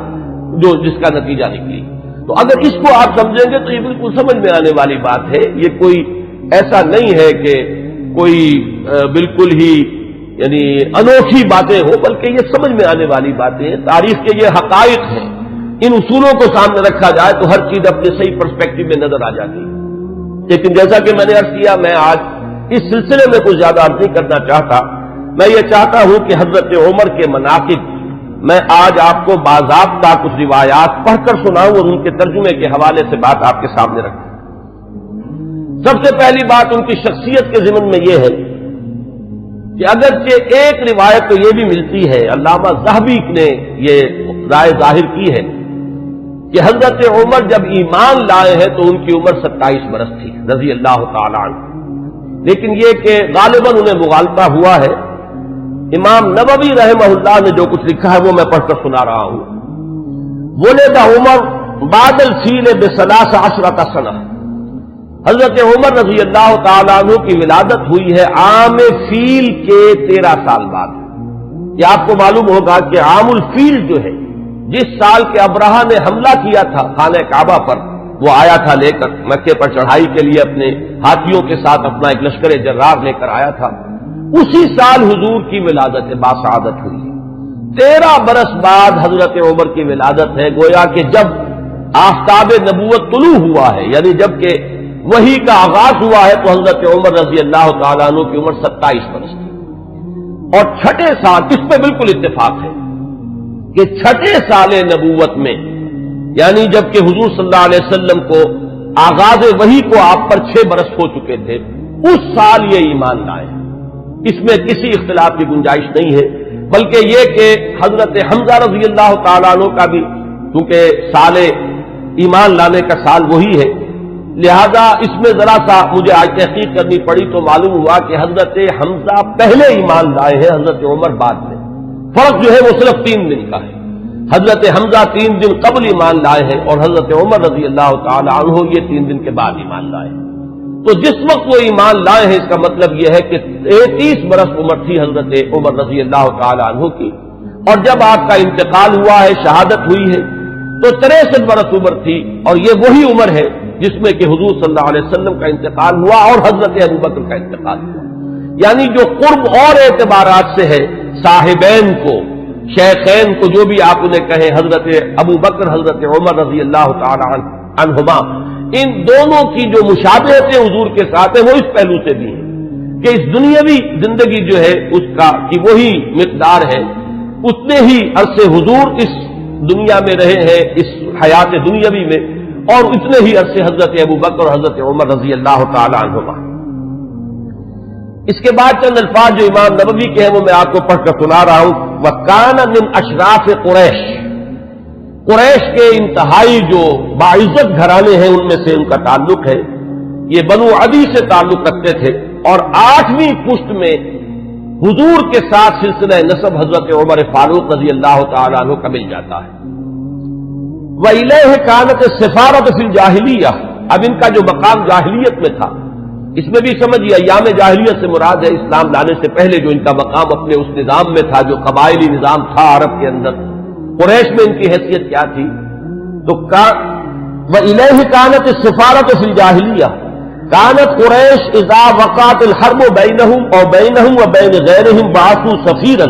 جو جس کا نتیجہ نکلی۔ تو اگر اس کو آپ سمجھیں گے تو یہ بالکل سمجھ میں آنے والی بات ہے، یہ کوئی ایسا نہیں ہے کہ کوئی بالکل ہی یعنی انوکھی باتیں ہو، بلکہ یہ سمجھ میں آنے والی باتیں ہیں، تاریخ کے یہ حقائق ہیں، ان اصولوں کو سامنے رکھا جائے تو ہر چیز اپنے صحیح پرسپیکٹو میں نظر آ جاتی ہے۔ لیکن جیسا کہ میں نے عرض کیا، میں آج اس سلسلے میں کچھ زیادہ عرض نہیں کرنا چاہتا، میں یہ چاہتا ہوں کہ حضرت عمر کے مناقب میں آج آپ کو باضابطہ کچھ روایات پڑھ کر سناؤں اور ان کے ترجمے کے حوالے سے بات آپ کے سامنے رکھوں۔ سب سے پہلی بات ان کی شخصیت کے ضمن میں یہ ہے کہ اگرچہ ایک روایت تو یہ بھی ملتی ہے، علامہ ذہبی نے یہ رائے ظاہر کی ہے کہ حضرت عمر جب ایمان لائے ہیں تو ان کی عمر 27 برس تھی رضی اللہ تعالی عنہ، لیکن یہ کہ غالباً انہیں مغالطہ ہوا ہے۔ امام نووی رحمہ اللہ نے جو کچھ لکھا ہے وہ میں پڑھ کر سنا رہا ہوں۔ ولد عمر بعد الفیل ب13 سنہ، حضرت عمر رضی اللہ تعالیٰ عنہ کی ولادت ہوئی ہے عام فیل کے 13 سال بعد۔ یہ آپ کو معلوم ہوگا کہ عام الفیل جو ہے، جس سال کے ابرہہ نے حملہ کیا تھا خانہ کعبہ پر، وہ آیا تھا لے کر مکے پر چڑھائی کے لیے، اپنے ہاتھیوں کے ساتھ اپنا ایک لشکر جرار لے کر آیا تھا، اسی سال حضور کی ولادت باسعادت ہوئی۔ 13 برس بعد حضرت عمر کی ولادت ہے، گویا کہ جب آفتاب نبوت طلوع ہوا ہے، یعنی جب کہ وحی کا آغاز ہوا ہے، تو حضرت عمر رضی اللہ تعالیٰ عنہ کی عمر 27 برس تھی۔ اور چھٹے سال، اس پہ بالکل اتفاق ہے کہ چھٹے سال نبوت میں، یعنی جبکہ حضور صلی اللہ علیہ وسلم کو آغاز وحی کو آپ پر 6 برس ہو چکے تھے، اس سال یہ ایمان لائے، اس میں کسی اختلاف کی گنجائش نہیں ہے، بلکہ یہ کہ حضرت حمزہ رضی اللہ تعالیٰ عنہ کا بھی کیونکہ سال ایمان لانے کا سال وہی ہے، لہذا اس میں ذرا سا مجھے آج تحقیق کرنی پڑی تو معلوم ہوا کہ حضرت حمزہ پہلے ایمان لائے ہیں، حضرت عمر بعد میں، فرق جو ہے وہ صرف 3 دن کا ہے، حضرت حمزہ 3 دن قبل ایمان لائے ہیں اور حضرت عمر رضی اللہ تعالی عنہ یہ 3 دن کے بعد ایمان لائے ہیں۔ تو جس وقت وہ ایمان لائے ہیں اس کا مطلب یہ ہے کہ 33 برس عمر تھی حضرت عمر رضی اللہ تعالی عنہ کی، اور جب آپ کا انتقال ہوا ہے، شہادت ہوئی ہے، تو 63 برس عمر تھی، اور یہ وہی عمر ہے جس میں کہ حضور صلی اللہ علیہ وسلم کا انتقال ہوا اور حضرت ابوبکر کا انتقال ہوا، یعنی جو قرب اور اعتبارات سے ہے، صاحبین کو، شیخین کو، جو بھی آپ انہیں کہیں، حضرت ابوبکر حضرت عمر رضی اللہ تعالی عنہما، ان دونوں کی جو مشابہتیں حضور کے ساتھ ہیں وہ اس پہلو سے بھی ہیں کہ اس دنیاوی زندگی جو ہے اس کا کی وہی مقدار ہے، اتنے ہی عرصے حضور اس دنیا میں رہے ہیں، اس حیات دنیاوی میں، اور اتنے ہی عرصے حضرت ابوبکر اور حضرت عمر رضی اللہ تعالی عنہما۔ اس کے بعد چند الفاظ جو امام نبوی کے ہیں وہ میں آپ کو پڑھ کر سنا رہا ہوں۔ وَكَانَ مِنْ أَشْرَافِ قُرَيْشِ، قریش کے انتہائی جو باعزت گھرانے ہیں ان میں سے ان کا تعلق ہے، یہ بنو عدی سے تعلق رکھتے تھے، اور 8ویں پشت میں حضور کے ساتھ سلسلہ نسب حضرت عمر فاروق رضی اللہ تعالیٰ عنہ کا مل جاتا ہے۔ وَإِلَيْهِ كَانَتِ السِّفَارَةُ فِي الْجَاهِلِيَّةِ، اب ان کا جو مقام جاہلیت میں تھا، اس میں بھی سمجھیے ایام جاہلیت سے مراد ہے اسلام لانے سے پہلے جو ان کا مقام اپنے اس نظام میں تھا جو قبائلی نظام تھا عرب کے اندر، قریش میں ان کی حیثیت کیا تھی؟ تو وَإِلَيْهِ كَانَتِ السِّفَارَةُ فِي الْجَاهِلِيَّةِ كَانَتْ قُرَيْشُ إِذَا وَقَعَتِ الْحَرْبُ بَيْنَهُمْ أَوْ بَيْنَهُمْ وَبَيْنَ غَيْرِهِمْ بَعَثُوا سَفِيرًا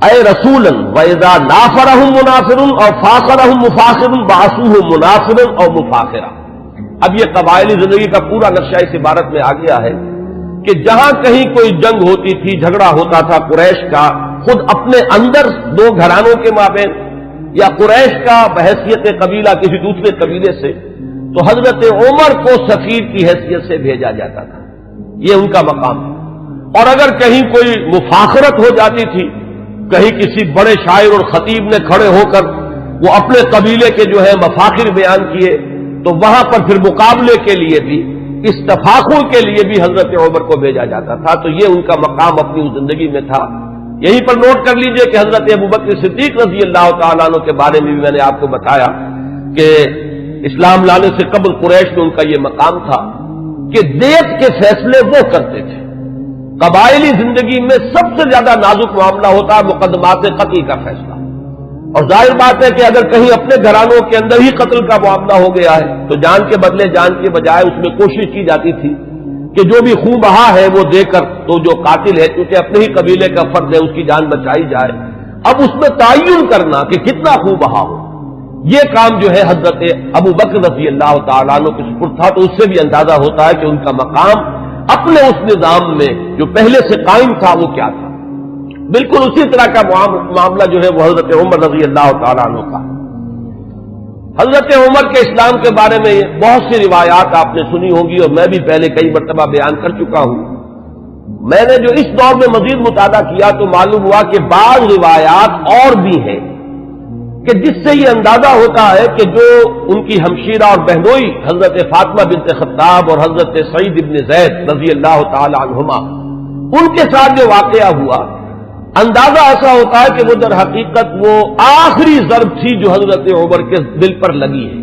أي رسولا وإذا نافرهم منافر أو فاخرهم مفاخر بعثوه منافرا أو مفاخرا۔ اب یہ قبائلی زندگی کا پورا نقشہ اس عبارت میں آ گیا ہے کہ جہاں کہیں کوئی جنگ ہوتی تھی، جھگڑا ہوتا تھا قریش کا خود اپنے اندر دو گھرانوں کے مابین، یا قریش کا بحیثیت قبیلہ کسی دوسرے قبیلے سے، تو حضرت عمر کو سفیر کی حیثیت سے بھیجا جاتا تھا، یہ ان کا مقام ہے۔ اور اگر کہیں کوئی مفاخرت ہو جاتی تھی، کہیں کسی بڑے شاعر اور خطیب نے کھڑے ہو کر وہ اپنے قبیلے کے جو ہے مفاخر بیان کیے، تو وہاں پر پھر مقابلے کے لیے بھی، اس تفاخر کے لیے بھی حضرت عمر کو بھیجا جاتا تھا، تو یہ ان کا مقام اپنی اس زندگی میں تھا۔ یہیں پر نوٹ کر لیجئے کہ حضرت ابوبکر صدیق رضی اللہ تعالیٰ عنہ کے بارے میں بھی میں نے آپ کو بتایا کہ اسلام لانے سے قبل قریش میں ان کا یہ مقام تھا کہ دیت کے فیصلے وہ کرتے تھے۔ قبائلی زندگی میں سب سے زیادہ نازک معاملہ ہوتا ہے مقدمات قتل کا فیصلہ، اور ظاہر بات ہے کہ اگر کہیں اپنے گھرانوں کے اندر ہی قتل کا معاملہ ہو گیا ہے تو جان کے بدلے جان کے بجائے اس میں کوشش کی جاتی تھی کہ جو بھی خون بہا ہے وہ دے کر تو جو قاتل ہے کیونکہ اپنے ہی قبیلے کا فرد ہے اس کی جان بچائی جائے۔ اب اس میں تعین کرنا کہ کتنا خون بہا ہو، یہ کام جو ہے حضرت ابوبکر رضی اللہ تعالیٰ عنہ کے سپرد تھا، تو اس سے بھی اندازہ ہوتا ہے کہ ان کا مقام اپنے اس نظام میں جو پہلے سے قائم تھا وہ کیا تھا۔ بالکل اسی طرح کا معاملہ جو ہے وہ حضرت عمر رضی اللہ تعالیٰ عنہ کا۔ حضرت عمر کے اسلام کے بارے میں بہت سی روایات آپ نے سنی ہوں گی، اور میں بھی پہلے کئی مرتبہ بیان کر چکا ہوں۔ میں نے جو اس دور میں مزید مطالعہ کیا تو معلوم ہوا کہ بعض روایات اور بھی ہیں کہ جس سے یہ اندازہ ہوتا ہے کہ جو ان کی ہمشیرہ اور بہنوئی حضرت فاطمہ بنت خطاب اور حضرت سعید ابن زید رضی اللہ تعالی عنہما، ان کے ساتھ جو واقعہ ہوا، اندازہ ایسا ہوتا ہے کہ وہ در حقیقت وہ آخری ضرب تھی جو حضرت عمر کے دل پر لگی ہے۔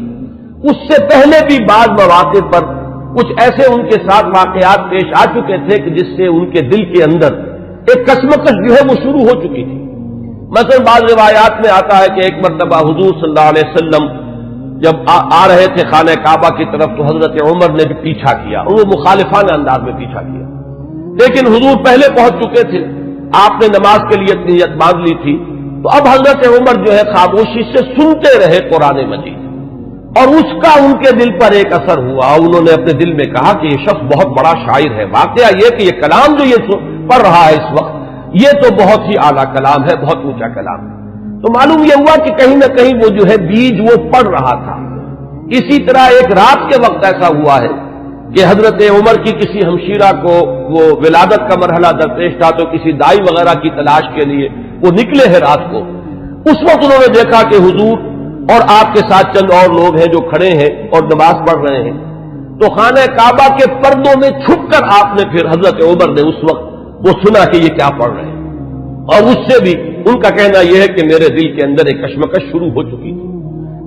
اس سے پہلے بھی بعض مواقع پر کچھ ایسے ان کے ساتھ واقعات پیش آ چکے تھے کہ جس سے ان کے دل کے اندر ایک کشمکش جو ہے وہ شروع ہو چکی تھی۔ مثلا بعض روایات میں آتا ہے کہ ایک مرتبہ حضور صلی اللہ علیہ وسلم جب آ رہے تھے خانہ کعبہ کی طرف تو حضرت عمر نے بھی پیچھا کیا، اور وہ مخالفانہ انداز میں پیچھا کیا، لیکن حضور پہلے پہنچ چکے تھے، آپ نے نماز کے لیے نیت باندھ لی تھی، تو اب حضرت عمر جو ہے خاموشی سے سنتے رہے قرآن مجید، اور اس کا ان کے دل پر ایک اثر ہوا۔ انہوں نے اپنے دل میں کہا کہ یہ شخص بہت بڑا شاعر ہے، واقعہ یہ کہ یہ کلام جو یہ پڑھ رہا ہے اس وقت یہ تو بہت ہی اعلیٰ کلام ہے، بہت اونچا کلام ہے۔ تو معلوم یہ ہوا کہ کہیں نہ کہیں وہ جو ہے بیج وہ پڑ رہا تھا۔ اسی طرح ایک رات کے وقت ایسا ہوا ہے کہ حضرت عمر کی کسی ہمشیرہ کو وہ ولادت کا مرحلہ درپیش تھا، تو کسی دائی وغیرہ کی تلاش کے لیے وہ نکلے ہیں رات کو۔ اس وقت انہوں نے دیکھا کہ حضور اور آپ کے ساتھ چند اور لوگ ہیں جو کھڑے ہیں اور نماز پڑھ رہے ہیں، تو خانہ کعبہ کے پردوں میں چھپ کر آپ نے پھر حضرت عمر نے اس وقت وہ سنا کہ یہ کیا پڑھ رہے ہیں، اور اس سے بھی ان کا کہنا یہ ہے کہ میرے دل کے اندر ایک کشمکش شروع ہو چکی تھی۔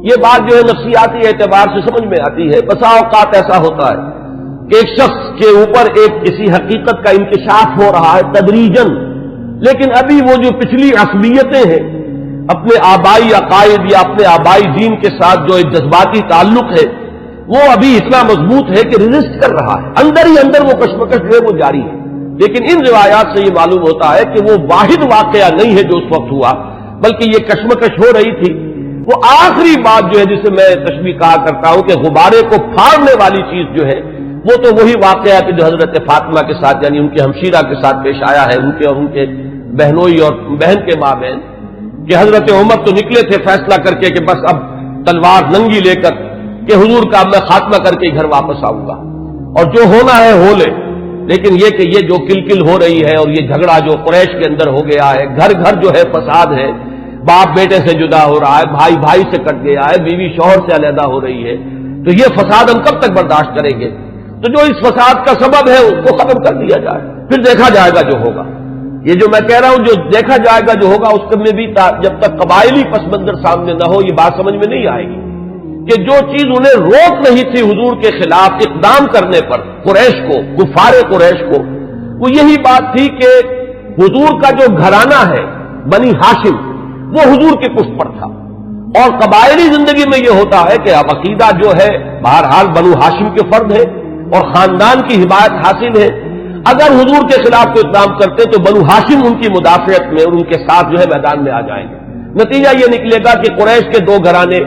یہ بات جو ہے نفسیاتی اعتبار سے سمجھ میں آتی ہے۔ بسا اوقات ایسا ہوتا ہے کہ ایک شخص کے اوپر ایک کسی حقیقت کا انکشاف ہو رہا ہے تدریجاً، لیکن ابھی وہ جو پچھلی عصبیتیں ہیں، اپنے آبائی عقائد یا اپنے آبائی دین کے ساتھ جو ایک جذباتی تعلق ہے، وہ ابھی اتنا مضبوط ہے کہ ریزسٹ کر رہا ہے، اندر ہی اندر وہ کشمکش جو ہے وہ جاری ہے۔ لیکن ان روایات سے یہ معلوم ہوتا ہے کہ وہ واحد واقعہ نہیں ہے جو اس وقت ہوا، بلکہ یہ کشمکش ہو رہی تھی۔ وہ آخری بات جو ہے جسے میں تشبیہ کہا کرتا ہوں کہ غبارے کو پھاڑنے والی چیز جو ہے وہ تو وہی واقعہ ہے جو حضرت فاطمہ کے ساتھ یعنی ان کے ہمشیرہ کے ساتھ پیش آیا ہے، ان کے اور ان کے بہنوئی اور بہن کے مابین، کہ حضرت عمر تو نکلے تھے فیصلہ کر کے کہ بس اب تلوار ننگی لے کر کہ حضور کا میں خاتمہ کر کے گھر واپس آؤں گا اور جو ہونا ہے ہو لے، لیکن یہ کہ یہ جو کلکل ہو رہی ہے اور یہ جھگڑا جو قریش کے اندر ہو گیا ہے، گھر گھر جو ہے فساد ہے، باپ بیٹے سے جدا ہو رہا ہے، بھائی بھائی سے کٹ گیا ہے، بیوی شوہر سے علیحدہ ہو رہی ہے، تو یہ فساد ہم کب تک برداشت کریں گے؟ تو جو اس فساد کا سبب ہے اس کو ختم کر دیا جائے، پھر دیکھا جائے گا جو ہوگا۔ یہ جو میں کہہ رہا ہوں جو دیکھا جائے گا جو ہوگا، اس میں بھی جب تک قبائلی پس منظر سامنے نہ ہو یہ بات سمجھ میں نہیں آئے گی کہ جو چیز انہیں روک نہیں تھی حضور کے خلاف اقدام کرنے پر قریش کو، کفار قریش کو، وہ یہی بات تھی کہ حضور کا جو گھرانہ ہے بنی ہاشم وہ حضور کے پشت پر تھا، اور قبائلی زندگی میں یہ ہوتا ہے کہ اب عقیدہ جو ہے بہرحال بنو ہاشم کے فرد ہے اور خاندان کی حمایت حاصل ہے۔ اگر حضور کے خلاف کوئی اقدام کرتے تو بنو ہاشم ان کی مدافعت میں اور ان کے ساتھ جو ہے میدان میں آ جائیں گے۔ نتیجہ یہ نکلے گا کہ قریش کے دو گھرانے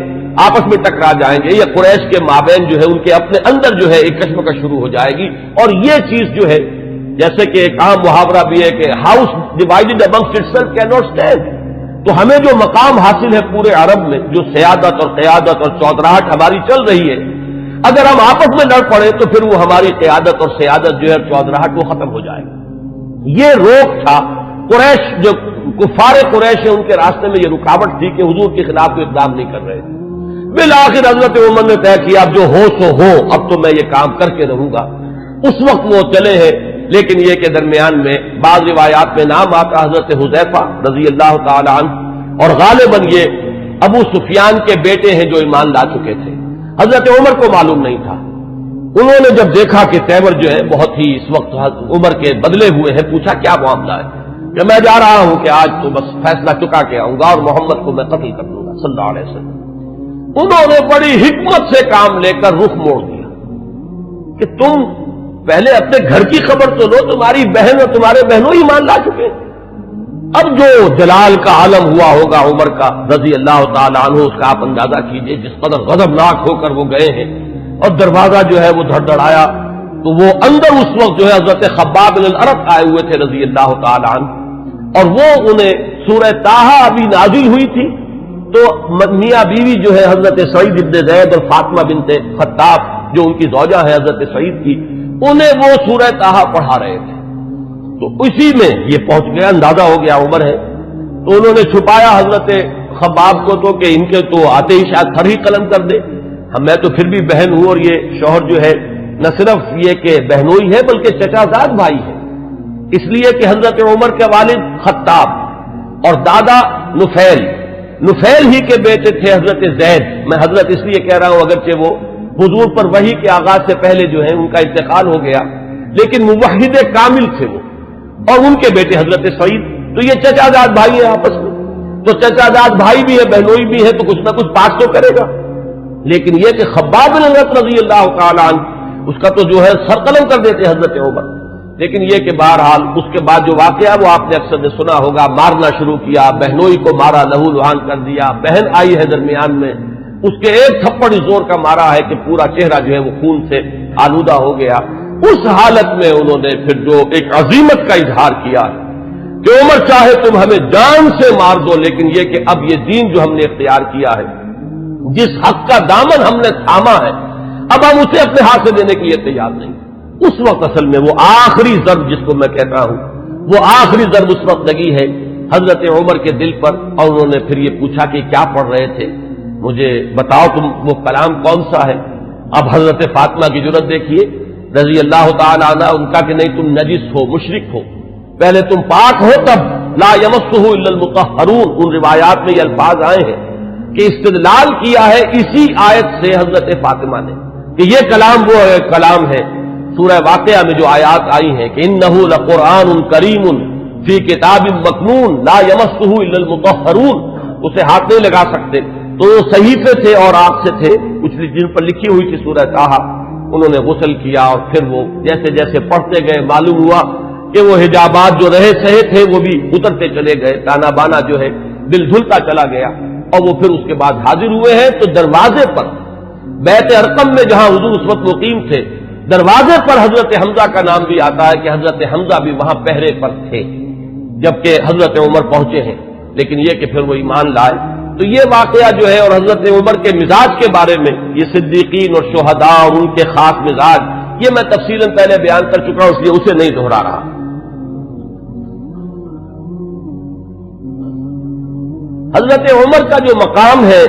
آپس میں ٹکرا جائیں گے، یا قریش کے مابین جو ہے ان کے اپنے اندر جو ہے ایک کشمکش شروع ہو جائے گی، اور یہ چیز جو ہے جیسے کہ ایک عام محاورہ بھی ہے کہ house divided amongst itself can not stand, تو ہمیں جو مقام حاصل ہے پورے عرب میں، جو سیادت اور قیادت اور چودراہٹ ہماری چل رہی ہے، اگر ہم آپس میں لڑ پڑے تو پھر وہ ہماری قیادت اور سیادت جو ہے چودراہٹ وہ ختم ہو جائے گی۔ یہ روک تھا قریش، جو کفار قریش ہے ان کے راستے میں یہ رکاوٹ تھی کہ حضور کے خلاف کوئی اقدام نہیں کر رہے تھے۔ بالآخر حضرت عمر نے طے کیا اب جو ہو سو ہو، اب تو میں یہ کام کر کے رہوں گا۔ اس وقت وہ چلے ہیں، لیکن یہ کہ درمیان میں بعض روایات میں نام آتا حضرت حذیفہ رضی اللہ تعالی عنہ، اور غالباً یہ ابو سفیان کے بیٹے ہیں جو ایمان لا چکے تھے۔ حضرت عمر کو معلوم نہیں تھا، انہوں نے جب دیکھا کہ تیمر جو ہے بہت ہی اس وقت عمر کے بدلے ہوئے ہیں، پوچھا کیا معاملہ ہے؟ کہ میں جا رہا ہوں کہ آج تو بس فیصلہ چکا کے آؤں گا اور محمد کو میں قتل کر دوں گا صلی اللہ علیہ وسلم۔ انہوں نے بڑی حکمت سے کام لے کر رخ موڑ دیا کہ تم پہلے اپنے گھر کی خبر تو لو، تمہاری بہن اور تمہارے بہنوں ہی مان لا چکے۔ اب جو جلال کا عالم ہوا ہوگا عمر کا رضی اللہ تعالیٰ عنہ، اس کا آپ اندازہ کیجئے، جس قدر غضبناک ہو کر وہ گئے ہیں، اور دروازہ جو ہے وہ دھڑدھڑایا تو وہ اندر اس وقت جو ہے حضرت خباب بن الارت آئے ہوئے تھے رضی اللہ تعالیٰ عنہ، اور وہ انہیں سورہ طٰہٰ ابھی نازل ہوئی تھی، تو میاں بیوی جو ہے حضرت سعید ابن زید اور فاطمہ بنت خطاب جو ان کی زوجہ ہے حضرت سعید کی، انہیں وہ سورہ طٰہٰ پڑھا رہے تھے۔ تو اسی میں یہ پہنچ گیا، اندازہ ہو گیا عمر ہے، تو انہوں نے چھپایا حضرت خباب کو تو کہ ان کے تو آتے ہی شاید تھر ہی قلم کر دے، میں تو پھر بھی بہن ہوں، اور یہ شوہر جو ہے نہ صرف یہ کہ بہنوئی ہے بلکہ چچا زاد بھائی ہے، اس لیے کہ حضرت عمر کے والد خطاب اور دادا نفیل ہی کے بیٹے تھے حضرت زید۔ میں حضرت اس لیے کہہ رہا ہوں اگرچہ وہ حضور پر وحی کے آغاز سے پہلے جو ہے ان کا انتقال ہو گیا، لیکن موحد کامل تھے وہ، اور ان کے بیٹے حضرت سعید، تو یہ چچا زاد بھائی ہیں آپس میں، تو چچا زاد بھائی بھی ہے بہنوئی بھی ہے، تو کچھ نہ کچھ بات تو کرے گا۔ لیکن یہ کہ خباب بن الارت رضی اللہ تعالیٰ عنہ اس کا تو جو ہے سر قلم کر دیتے حضرت عمر، لیکن یہ کہ بہرحال اس کے بعد جو واقعہ وہ آپ نے اکثر نے سنا ہوگا، مارنا شروع کیا، بہنوئی کو مارا، لہو لہان کر دیا، بہن آئی ہے درمیان میں، اس کے ایک تھپڑ زور کا مارا ہے کہ پورا چہرہ جو ہے وہ خون سے آلودہ ہو گیا۔ اس حالت میں انہوں نے پھر جو ایک عزیمت کا اظہار کیا کہ عمر چاہے تم ہمیں جان سے مار دو، لیکن یہ کہ اب یہ دین جو ہم نے اختیار کیا ہے، جس حق کا دامن ہم نے تھاما ہے، اب ہم اسے اپنے ہاتھ سے دینے کے لیے تیار نہیں۔ اس وقت اصل میں وہ آخری ضرب جس کو میں کہتا ہوں، وہ آخری ضرب اس وقت لگی ہے حضرت عمر کے دل پر، اور انہوں نے پھر یہ پوچھا کہ کیا پڑھ رہے تھے، مجھے بتاؤ تم وہ کلام کون سا ہے۔ اب حضرت فاطمہ کی جرأت دیکھیے رضی اللہ تعالی عنہ، ان کا کہ نہیں تم نجس ہو، مشرک ہو، پہلے تم پاک ہو تب لا یمسہ الا المطہرون۔ ان روایات میں یہ الفاظ آئے ہیں کہ استدلال کیا ہے اسی آیت سے حضرت فاطمہ نے کہ یہ کلام وہ کلام ہے سورہ واقعہ میں جو آیات آئی ہیں کہ انہ لقرآن کریم فی کتاب مکنون لا یمسہ الا المطہرون، اسے ہاتھ نہیں لگا سکتے۔ تو وہ صحیفے تھے اور آگ سے تھے کچھ جن پر لکھی ہوئی تھی سورہ طٰہٰ، انہوں نے غسل کیا اور پھر وہ جیسے جیسے پڑھتے گئے معلوم ہوا کہ وہ حجابات جو رہے سہے تھے وہ بھی اترتے چلے گئے، تانا بانا جو ہے دل دھلتا چلا گیا، اور وہ پھر اس کے بعد حاضر ہوئے ہیں۔ تو دروازے پر بیت ارقم میں جہاں حضور اس وقت مقیم تھے، دروازے پر حضرت حمزہ کا نام بھی آتا ہے کہ حضرت حمزہ بھی وہاں پہرے پر تھے جبکہ حضرت عمر پہنچے ہیں، لیکن یہ کہ پھر وہ ایمان لائے۔ تو یہ واقعہ جو ہے اور حضرت عمر کے مزاج کے بارے میں، یہ صدیقین اور شہداء اور ان کے خاص مزاج، یہ میں تفصیلاً پہلے بیان کر چکا ہوں، اس لیے اسے نہیں دہرا رہا۔ حضرت عمر کا جو مقام ہے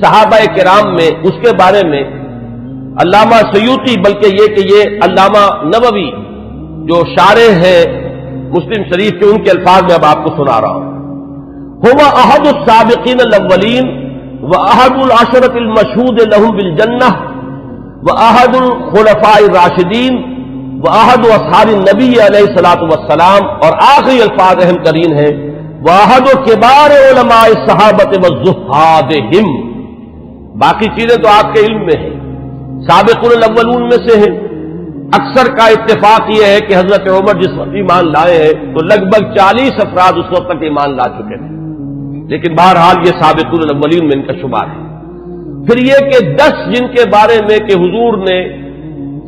صحابہ کرام میں، اس کے بارے میں علامہ سیوطی، بلکہ یہ کہ یہ علامہ نووی جو شارح ہیں مسلم شریف کے، ان کے الفاظ میں اب آپ کو سنا رہا ہوں۔ هو احد السابقین الاولین واحد العشرۃ المشہود لهم بالجنہ واحد الخلفاء الراشدین واحد اصحاب النبی علیہ الصلوۃ والسلام، اور آخری الفاظ اہم ترین ہیں واحد کبار علماء الصحابۃ والزہادہم۔ باقی چیزیں تو آپ کے علم میں ہیں، سابقون الاولون میں سے ہیں۔ اکثر کا اتفاق یہ ہے کہ حضرت عمر جس وقت ایمان لائے ہیں تو لگ بھگ 40 افراد اس وقت تک ایمان لا چکے تھے، لیکن بہرحال یہ سابقون الاولین میں ان کا شمار ہے۔ پھر یہ کہ 10 جن کے بارے میں کہ حضور نے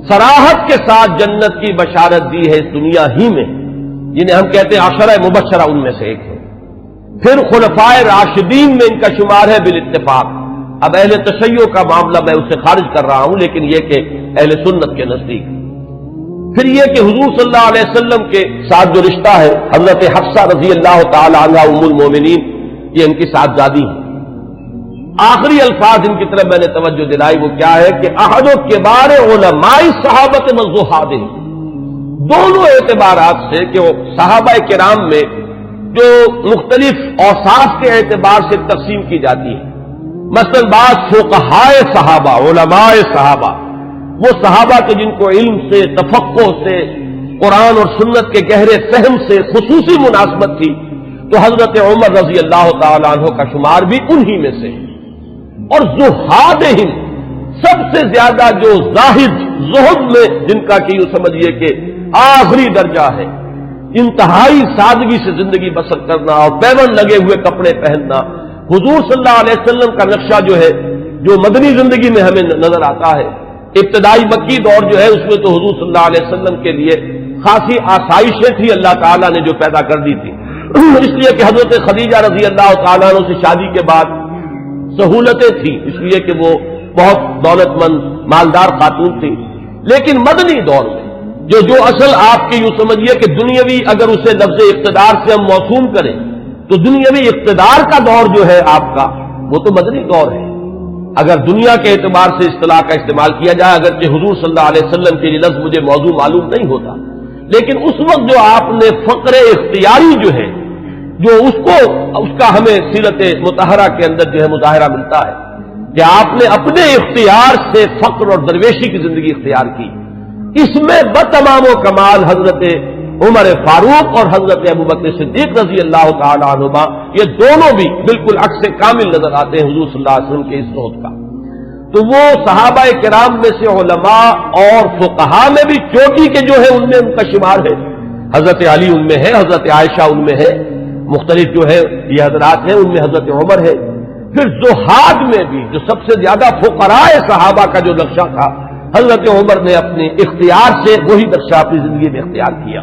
صراحت کے ساتھ جنت کی بشارت دی ہے اس دنیا ہی میں، جنہیں ہم کہتے ہیں عشرہ مبشرہ، ان میں سے ایک ہے۔ پھر خلفائے راشدین میں ان کا شمار ہے بالاتفاق۔ اب اہل تشیع کا معاملہ میں اسے خارج کر رہا ہوں، لیکن یہ کہ اہل سنت کے نزدیک۔ پھر یہ کہ حضور صلی اللہ علیہ وسلم کے ساتھ جو رشتہ ہے، حضرت حفصہ رضی اللہ تعالی عنہا ام المومنین، یہ ان کی صاحبزادی ہے۔ آخری الفاظ ان کی طرف میں نے توجہ دلائی، وہ کیا ہے کہ احد کبار علماء صحابۃ والزہادہم، دونوں اعتبارات سے کہ وہ صحابہ کرام میں جو مختلف اوصاف کے اعتبار سے تقسیم کی جاتی ہے، مثلا بعض فقہائے صحابہ، علماء صحابہ، وہ صحابہ کے جن کو علم سے، تفقہ سے، قرآن اور سنت کے گہرے فہم سے خصوصی مناسبت تھی، تو حضرت عمر رضی اللہ تعالی عنہ کا شمار بھی انہی میں سے۔ اور زہادہم، سب سے زیادہ جو زاہد، زہد میں جن کا کہ یوں سمجھیے کہ آخری درجہ ہے، انتہائی سادگی سے زندگی بسر کرنا اور پیون لگے ہوئے کپڑے پہننا، حضور صلی اللہ علیہ وسلم کا نقشہ جو ہے جو مدنی زندگی میں ہمیں نظر آتا ہے، ابتدائی مکی دور جو ہے اس میں تو حضور صلی اللہ علیہ وسلم کے لیے خاصی آسائشیں تھی اللہ تعالیٰ نے جو پیدا کر دی تھی، اس لیے کہ حضرت خدیجہ رضی اللہ تعالیٰ عنہ سے شادی کے بعد سہولتیں تھیں، اس لیے کہ وہ بہت دولت مند مالدار خاتون تھی۔ لیکن مدنی دور میں جو اصل آپ کے یوں سمجھیے کہ دنیاوی، اگر اسے لفظ اقتدار سے ہم موسوم کریں تو دنیاوی اقتدار کا دور جو ہے آپ کا، وہ تو مدنی دور ہے اگر دنیا کے اعتبار سے اصطلاح کا استعمال کیا جائے، اگرچہ حضور صلی اللہ علیہ وسلم کے لیے لفظ مجھے موضوع معلوم نہیں ہوتا، لیکن اس وقت جو آپ نے فقر اختیاری جو ہے، جو اس کا ہمیں سیرت مطہرہ کے اندر جو ہے مظاہرہ ملتا ہے کہ آپ نے اپنے اختیار سے فقر اور درویشی کی زندگی اختیار کی، اس میں بتمام و کمال حضرت عمر فاروق اور حضرت ابوبکر صدیق رضی اللہ تعالی عنہما، یہ دونوں بھی بالکل عکس کامل نظر آتے ہیں حضور صلی اللہ علیہ وسلم کے اس صحبت کا۔ تو وہ صحابہ کرام میں سے علماء اور فقہاء میں بھی چوٹی کے جو ہے ان میں ان کا شمار ہے، حضرت علی ان میں ہے، حضرت عائشہ ان میں ہے، مختلف جو ہے یہ حضرات ہیں، ان میں حضرت عمر ہے۔ پھر زہاد میں بھی جو سب سے زیادہ فقراء صحابہ کا جو نقشہ تھا، حضرت عمر نے اپنے اختیار سے وہی نقشہ اپنی زندگی میں اختیار کیا۔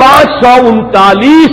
539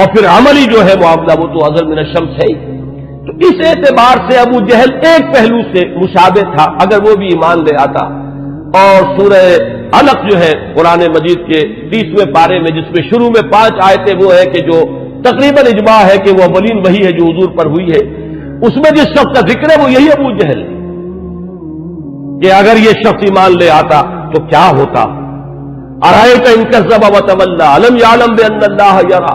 اور پھر عملی جو ہے معاملہ وہ تو اظہر من الشمس ہے ہی. تو اس اعتبار سے ابو جہل ایک پہلو سے مشابہ تھا اگر وہ بھی ایمان لے آتا. اور سورہ علق جو ہے قرآن مجید کے 30ویں پارے میں جس میں شروع میں 5 آیتیں وہ ہے کہ جو تقریباً اجماع ہے کہ وہ اولین وحی ہے جو حضور پر ہوئی ہے، اس میں جس شخص کا ذکر ہے وہ یہی ابو جہل ہے کہ اگر یہ شخص ایمان لے آتا تو کیا ہوتا. ارأیت ان کذب وتولی الم یعلم بان اللہ یری.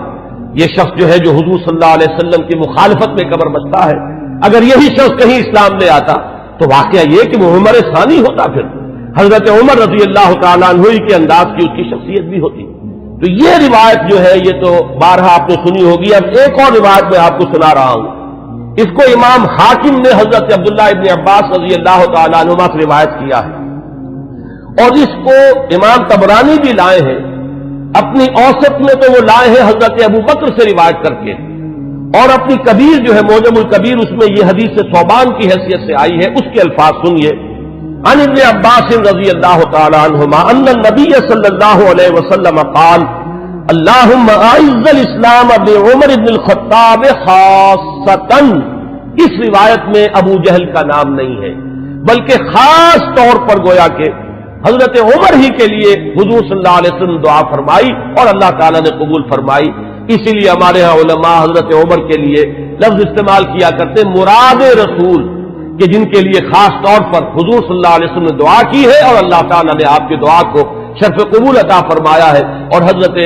یہ شخص جو ہے جو حضور صلی اللہ علیہ وسلم کی مخالفت میں قبر بستا ہے، اگر یہی شخص کہیں اسلام لے آتا تو واقعہ یہ کہ وہ عمر ثانی ہوتا، پھر حضرت عمر رضی اللہ تعالیٰ عنہ کے انداز کی اس کی شخصیت بھی ہوتی. تو یہ روایت جو ہے یہ تو بارہا آپ نے سنی ہوگی. اب ایک اور روایت میں آپ کو سنا رہا ہوں. اس کو امام حاکم نے حضرت عبداللہ ابن عباس رضی اللہ تعالیٰ عنہما سے روایت کیا ہے، اور اس کو امام طبرانی بھی لائے ہیں اپنی اوسط میں، تو وہ لائے ہیں حضرت ابو بکر سے روایت کر کے، اور اپنی کبیر جو ہے معجم الکبیر اس میں یہ حدیث ثوبان کی حیثیت سے آئی ہے. اس کے الفاظ سنیے. عن ابن عباس رضی اللہ تعالی عنہما ان النبی صلی اللہ علیہ وسلم قال اللہم اعز الاسلام بعمر بن الخطاب خاصتا. اس روایت میں ابو جہل کا نام نہیں ہے بلکہ خاص طور پر گویا کہ حضرت عمر ہی کے لیے حضور صلی اللہ علیہ وسلم دعا فرمائی اور اللہ تعالیٰ نے قبول فرمائی. اسی لیے ہمارے ہاں علماء حضرت عمر کے لیے لفظ استعمال کیا کرتے مراد رسول، کہ جن کے لیے خاص طور پر حضور صلی اللہ علیہ وسلم نے دعا کی ہے اور اللہ تعالیٰ نے آپ کی دعا کو شرف قبول عطا فرمایا ہے اور حضرت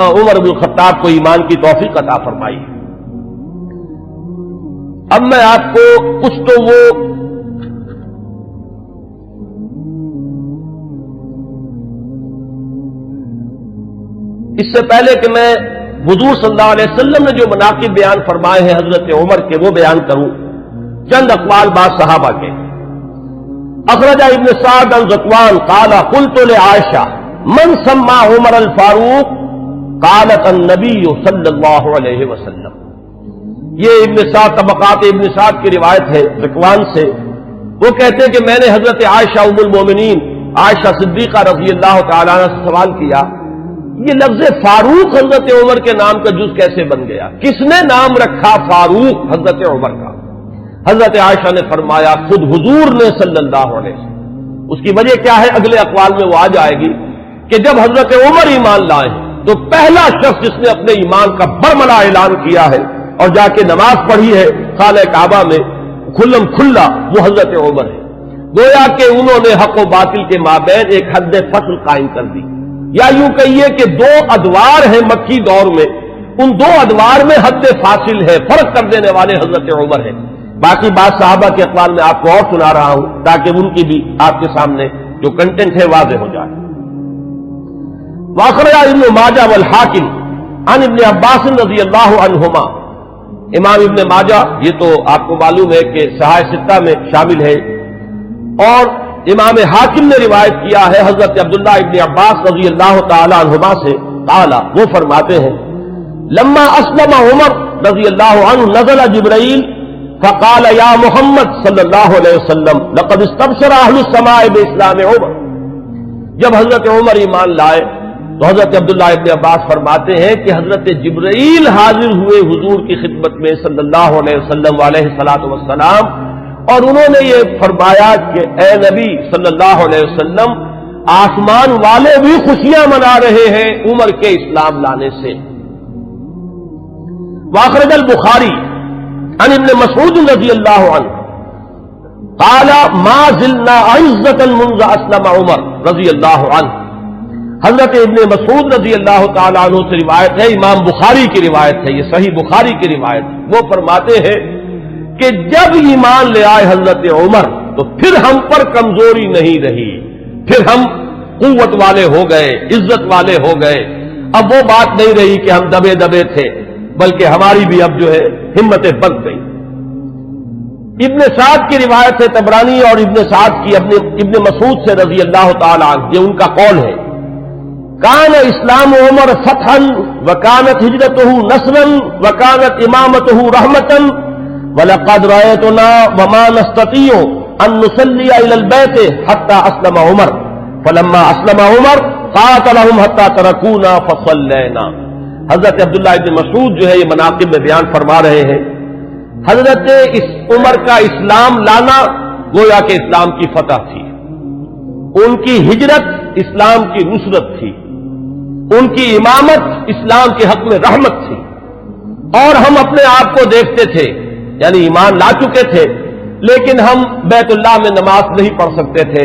عمر بن الخطاب کو ایمان کی توفیق عطا فرمائی. اب میں آپ کو کچھ تو وہ اس سے پہلے کہ میں حضور صلی اللہ علیہ وسلم نے جو مناقب بیان فرمائے ہیں حضرت عمر کے وہ بیان کروں، چند اقوال بعض صحابہ کے. اخرج ابن سعد عن ذکوان قال قلت لعائشہ من سمى عمر الفاروق قالت النبی صلی اللہ علیہ وسلم. یہ ابن سعد طبقات ابن سعد کی روایت ہے ذکوان سے. وہ کہتے ہیں کہ میں نے حضرت عائشہ ام المومنین عائشہ صدیقہ رضی اللہ تعالیٰ عنہ سے سوال کیا یہ لفظ فاروق حضرت عمر کے نام کا جز کیسے بن گیا، کس نے نام رکھا فاروق حضرت عمر کا؟ حضرت عائشہ نے فرمایا خود حضور نے صلی اللہ علیہ وسلم. اس کی وجہ کیا ہے اگلے اقوال میں وہ آ جائے گی کہ جب حضرت عمر ایمان لائے تو پہلا شخص جس نے اپنے ایمان کا برملا اعلان کیا ہے اور جا کے نماز پڑھی ہے خانہ کعبہ میں کھلم کھلا وہ حضرت عمر ہے. گویا کہ انہوں نے حق و باطل کے مابین ایک حد فصل قائم کر دی، یا یوں کہیے کہ 2 ادوار ہیں مکی دور میں، ان 2 ادوار میں حد فاصل ہے، فرق کر دینے والے حضرت عمر ہیں. باقی بات صحابہ کے اقوال میں آپ کو اور سنا رہا ہوں تاکہ ان کی بھی آپ کے سامنے جو کنٹینٹ ہے واضح ہو جائے. واخرج ابن ماجہ والحاکم عن ابن عباس رضی اللہ عنہما. امام ابن ماجہ یہ تو آپ کو معلوم ہے کہ صحاح ستہ میں شامل ہے، اور امام حاکم نے روایت کیا ہے حضرت عبداللہ ابن عباس رضی اللہ تعالی عنہما سے قال وہ فرماتے ہیں لما اسلم عمر رضی اللہ عنہ نزل جبرائیل فقال یا محمد صلی اللہ علیہ وسلم لقد استبشر اہل السماء باسلام عمر. جب حضرت عمر ایمان لائے تو حضرت عبداللہ ابن عباس فرماتے ہیں کہ حضرت جبرائیل حاضر ہوئے حضور کی خدمت میں صلی اللہ علیہ وسلم علیہ الصلوۃ والسلام، اور انہوں نے یہ فرمایا کہ اے نبی صلی اللہ علیہ وسلم آسمان والے بھی خوشیاں منا رہے ہیں عمر کے اسلام لانے سے. واخرج البخاری عن ابن مسعود رضی اللہ عنہ قال ما زلنا عزة منذ اسلم عمر رضی اللہ عنہ. حضرت ابن مسعود رضی اللہ تعالیٰ عنہ سے روایت ہے، امام بخاری کی روایت ہے، یہ صحیح بخاری کی روایت. وہ فرماتے ہیں کہ جب ایمان لے آئے حضرت عمر تو پھر ہم پر کمزوری نہیں رہی، پھر ہم قوت والے ہو گئے، عزت والے ہو گئے. اب وہ بات نہیں رہی کہ ہم دبے دبے تھے، بلکہ ہماری بھی اب جو ہے ہمتیں بڑھ گئی. ابن سعد کی روایت ہے طبرانی اور ابن سعد کی ابن مسعود سے رضی اللہ تعالی عنہ، یہ ان کا قول ہے. کان اسلام عمر فتحا وکانت ہجرتہ نصرا وکانت امامتہ رحمتا وَلَقَدْ رَأَيْتُنَا وَمَا نَسْتَطِيعُ أَن نُّصَلِّيَ إِلَى الْبَيْتِ حَتَّى أَسْلَمَ عُمَرُ فَلَمَّا أَسْلَمَ عُمَرُ قَاتَلَهُمْ حَتَّى تَرَكُونَا فَصَلَّيْنَا. حضرت عبداللہ ابن مسعود جو ہے یہ مناقب میں بیان فرما رہے ہیں، حضرت عمر کا اسلام لانا گویا کہ اسلام کی فتح تھی، ان کی ہجرت اسلام کی نصرت تھی، ان کی امامت اسلام کے حق میں رحمت تھی، اور ہم اپنے آپ کو دیکھتے تھے، یعنی ایمان لا چکے تھے لیکن ہم بیت اللہ میں نماز نہیں پڑھ سکتے تھے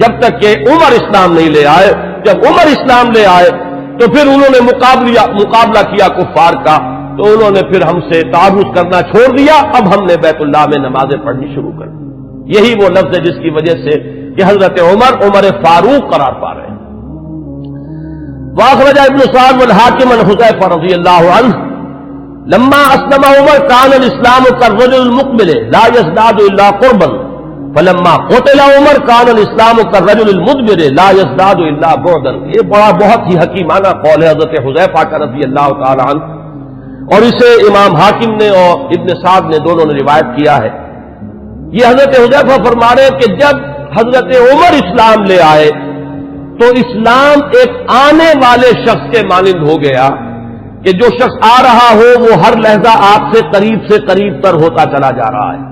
جب تک کہ عمر اسلام نہیں لے آئے۔ جب عمر اسلام لے آئے تو پھر انہوں نے مقابلہ کیا کفار کا، تو انہوں نے پھر ہم سے تعارض کرنا چھوڑ دیا، اب ہم نے بیت اللہ میں نمازیں پڑھنی شروع کر دی۔ یہی وہ لفظ ہے جس کی وجہ سے کہ حضرت عمر فاروق قرار پا رہے ہیں۔ واخرج ابن سعد والحاکم عن حذیفہ رضی اللہ عنہ لما اسلم عمر كان الاسلام كالرجل المقبل لا يزداد الا قربا فلما قتل عمر كان الاسلام كالرجل المدبر لا يزداد الا بعدا۔ یہ بہت ہی حکیمانہ قول ہے حضرت حذیفہ کا رضی اللہ تعالی عنہ، اور اسے امام حاکم نے اور ابن سعد نے دونوں نے روایت کیا ہے۔ یہ حضرت حذیفہ فرما رہے ہیں کہ جب حضرت عمر اسلام لے آئے تو اسلام ایک آنے والے شخص کے مانند ہو گیا کہ جو شخص آ رہا ہو وہ ہر لحظہ آپ سے قریب تر ہوتا چلا جا رہا ہے۔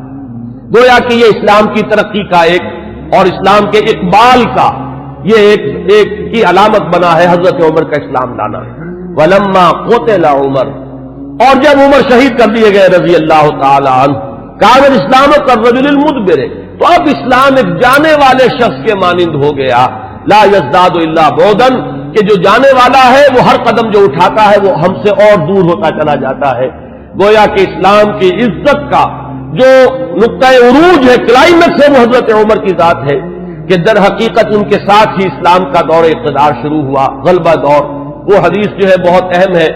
گویا کہ یہ اسلام کی ترقی کا ایک اور اسلام کے اقبال کا یہ ایک کی علامت بنا ہے حضرت عمر کا اسلام لانا۔ ولما قتل عمر، اور جب عمر شہید کر دیے گئے رضی اللہ تعالی عنہ، کان الاسلام کالرجل المدبر، تو اب اسلام ایک جانے والے شخص کے مانند ہو گیا، لا یزداد الا بعدا، کہ جو جانے والا ہے وہ ہر قدم جو اٹھاتا ہے وہ ہم سے اور دور ہوتا چلا جاتا ہے۔ گویا کہ اسلام کی عزت کا جو نقطہ عروج ہے، کلائمیکس ہے، وہ حضرت عمر کی ذات ہے کہ در حقیقت ان کے ساتھ ہی اسلام کا دور اقتدار شروع ہوا، غلبہ دور۔ وہ حدیث جو ہے بہت اہم ہے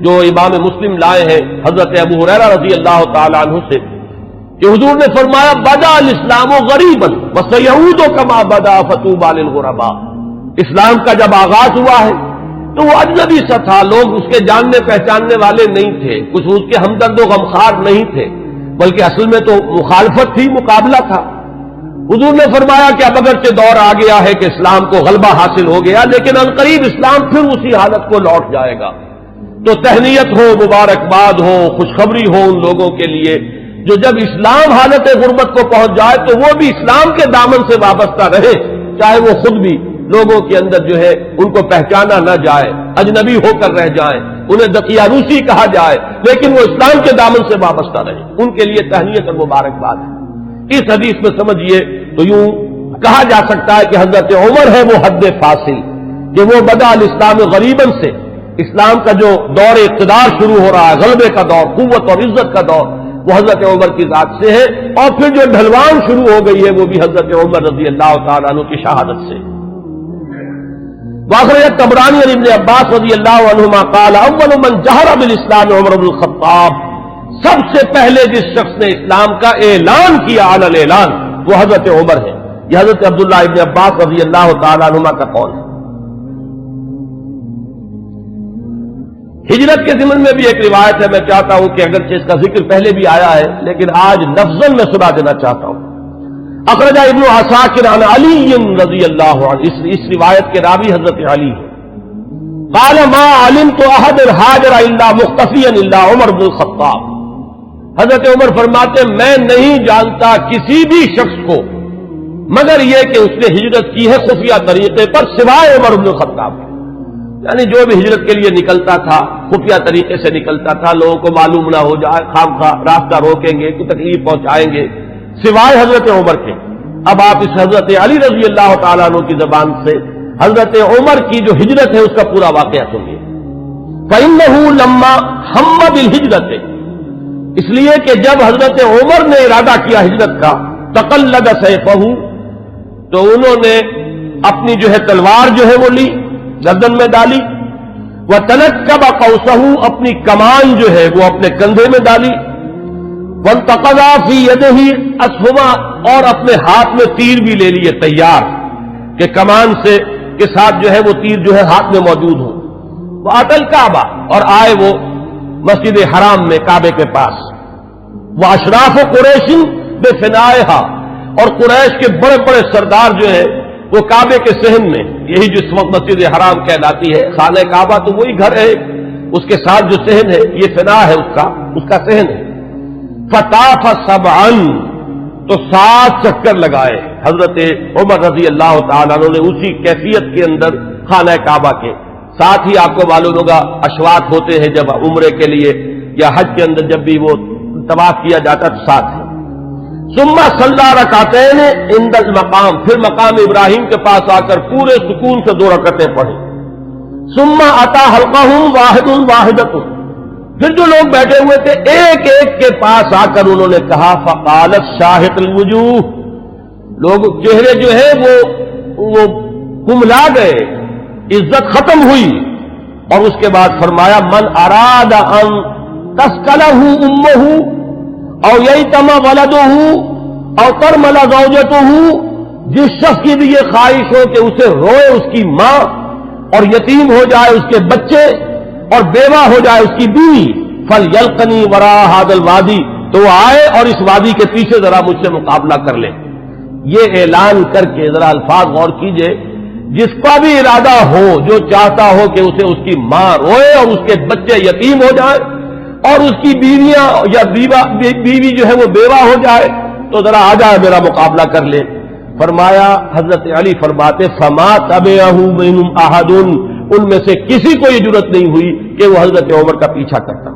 جو امام مسلم لائے ہیں حضرت ابو ہریرہ رضی اللہ تعالی عنہ سے، کہ حضور نے فرمایا بدا الاسلام غریبا وسیعود کما بدا فطوبى للغرباء۔ اسلام کا جب آغاز ہوا ہے تو وہ اجنبی سا تھا، لوگ اس کے جاننے پہچاننے والے نہیں تھے، کچھ اس کے ہمدرد و غمخوار نہیں تھے، بلکہ اصل میں تو مخالفت تھی، مقابلہ تھا۔ حضور نے فرمایا کہ اب اگرچہ دور آ گیا ہے کہ اسلام کو غلبہ حاصل ہو گیا، لیکن عنقریب اسلام پھر اسی حالت کو لوٹ جائے گا۔ تو تہنیت ہو، مبارکباد ہو، خوشخبری ہو ان لوگوں کے لیے جو جب اسلام حالت غربت کو پہنچ جائے تو وہ بھی اسلام کے دامن سے وابستہ رہے، چاہے وہ خود بھی لوگوں کے اندر جو ہے ان کو پہچانا نہ جائے، اجنبی ہو کر رہ جائیں، انہیں دقیانوسی کہا جائے، لیکن وہ اسلام کے دامن سے وابستہ رہے، ان کے لیے تہنیت اور مبارکباد ہے۔ اس حدیث میں سمجھیے تو یوں کہا جا سکتا ہے کہ حضرت عمر ہے وہ حد فاصل، کہ وہ بدا الاسلام غریباً سے اسلام کا جو دور اقتدار شروع ہو رہا ہے، غلبے کا دور، قوت اور عزت کا دور، وہ حضرت عمر کی ذات سے ہے، اور پھر جو ڈھلوان شروع ہو گئی ہے وہ بھی حضرت عمر رضی اللہ تعالیٰ عنہ کی شہادت سے۔ واخرج الطبرانی عن ابن عباس رضی اللہ عنہما قال اول من جہر بالاسلام عمر بن الخطاب، سب سے پہلے جس شخص نے اسلام کا اعلان کیا علی الاعلان وہ حضرت عمر ہے۔ یہ حضرت عبداللہ ابن عباس رضی اللہ تعالیٰ عنہما کا قول ہے۔ ہجرت کے ضمن میں بھی ایک روایت ہے، میں چاہتا ہوں کہ اگرچہ اس کا ذکر پہلے بھی آیا ہے لیکن آج لفظاً میں سنا دینا چاہتا ہوں۔ اخرج ابن عساکر عن علی رضی اللہ عنہ، اس روایت کے راوی حضرت علی ہیں۔ قال ما علمت احد الحاجر الا مختفیا الا عمر بن الخطاب، حضرت عمر فرماتے میں نہیں جانتا کسی بھی شخص کو مگر یہ کہ اس نے ہجرت کی ہے خفیہ طریقے پر سوائے عمر بن الخطاب، یعنی جو بھی ہجرت کے لیے نکلتا تھا خفیہ طریقے سے نکلتا تھا، لوگوں کو معلوم نہ ہو جائے، خامخواہ راستہ روکیں گے، کوئی تکلیف پہنچائیں گے، سوائے حضرت عمر کے۔ اب آپ اس حضرت علی رضی اللہ تعالیٰ عنہ کی زبان سے حضرت عمر کی جو ہجرت ہے اس کا پورا واقعہ سنیے۔ فَإِنَّهُ لَمَّا هَمَّ بِالْهِجْرَةِ، اس لیے کہ جب حضرت عمر نے ارادہ کیا ہجرت کا، تَقَلَّدَ سَيْفَهُ، تو انہوں نے اپنی جو ہے تلوار جو ہے وہ لی، گردن میں ڈالی، وَتَنَكَّبَ قَوْسَهُ، اپنی کمان جو ہے وہ اپنے کندھے میں ڈالی، وَانْتَقَضَ فِي يَدِهِ أَسْهُمًا، اور اپنے ہاتھ میں تیر بھی لے لیے تیار کہ کمان سے کے ساتھ جو ہے وہ تیر جو ہے ہاتھ میں موجود ہو۔ وَأَتَى الْكَعْبَةَ، اور آئے وہ مسجد حرام میں کعبے کے پاس، وَأَشْرَافُ قُرَيْشٍ بِفِنَائِهَا، اور قریش کے بڑے بڑے سردار جو ہیں وہ کعبے کے صحن میں، یہی جس وقت مسجد حرام کہلاتی ہے، خانہ کعبہ تو وہی گھر ہے اس کے ساتھ جو صحن ہے یہ فنا ہے اس کا صحن ہے. فطاف سبعا، تو 7 چکر لگائے حضرت عمر رضی اللہ تعالیٰ عنہ نے اسی کیفیت کے اندر خانہ کعبہ کے. ساتھ ہی آپ کو معلوم ہوگا اشواط ہوتے ہیں جب عمرے کے لیے یا حج کے اندر جب بھی وہ طواف کیا جاتا تو ساتھ ہے. ثم صلی رکعتین عند المقام، پھر مقام ابراہیم کے پاس آ کر پورے سکون سے 2 رکعتیں پڑھی. ثم اتی حلقہم واحد واحدۃ، پھر جو لوگ بیٹھے ہوئے تھے ایک ایک کے پاس آ کر انہوں نے کہا فقالت شاہق الوجوہ، لوگ چہرے جو ہے وہ کملا گئے، عزت ختم ہوئی. اور اس کے بعد فرمایا من اراد ان تسکلہ امہ او ییتم ولدہ او ترمل زوجتہ، جس شخص کی بھی یہ خواہش ہو کہ اسے روئے اس کی ماں اور یتیم ہو جائے اس کے بچے اور بیوہ ہو جائے اس کی بیوی، فلیلقنی وراء ھذا الوادی، تو وہ آئے اور اس وادی کے پیچھے ذرا مجھ سے مقابلہ کر لے. یہ اعلان کر کے ذرا الفاظ غور کیجئے، جس کا بھی ارادہ ہو، جو چاہتا ہو کہ اسے اس کی ماں روئے اور اس کے بچے یتیم ہو جائے اور اس کی بیویاں یا بیوی جو ہے وہ بیوہ ہو جائے، تو ذرا آ جائے میرا مقابلہ کر لے. فرمایا حضرت علی فرماتے فما تبعہ منہم احد، ان میں سے کسی کو یہ جرأت نہیں ہوئی کہ وہ حضرت عمر کا پیچھا کرتا.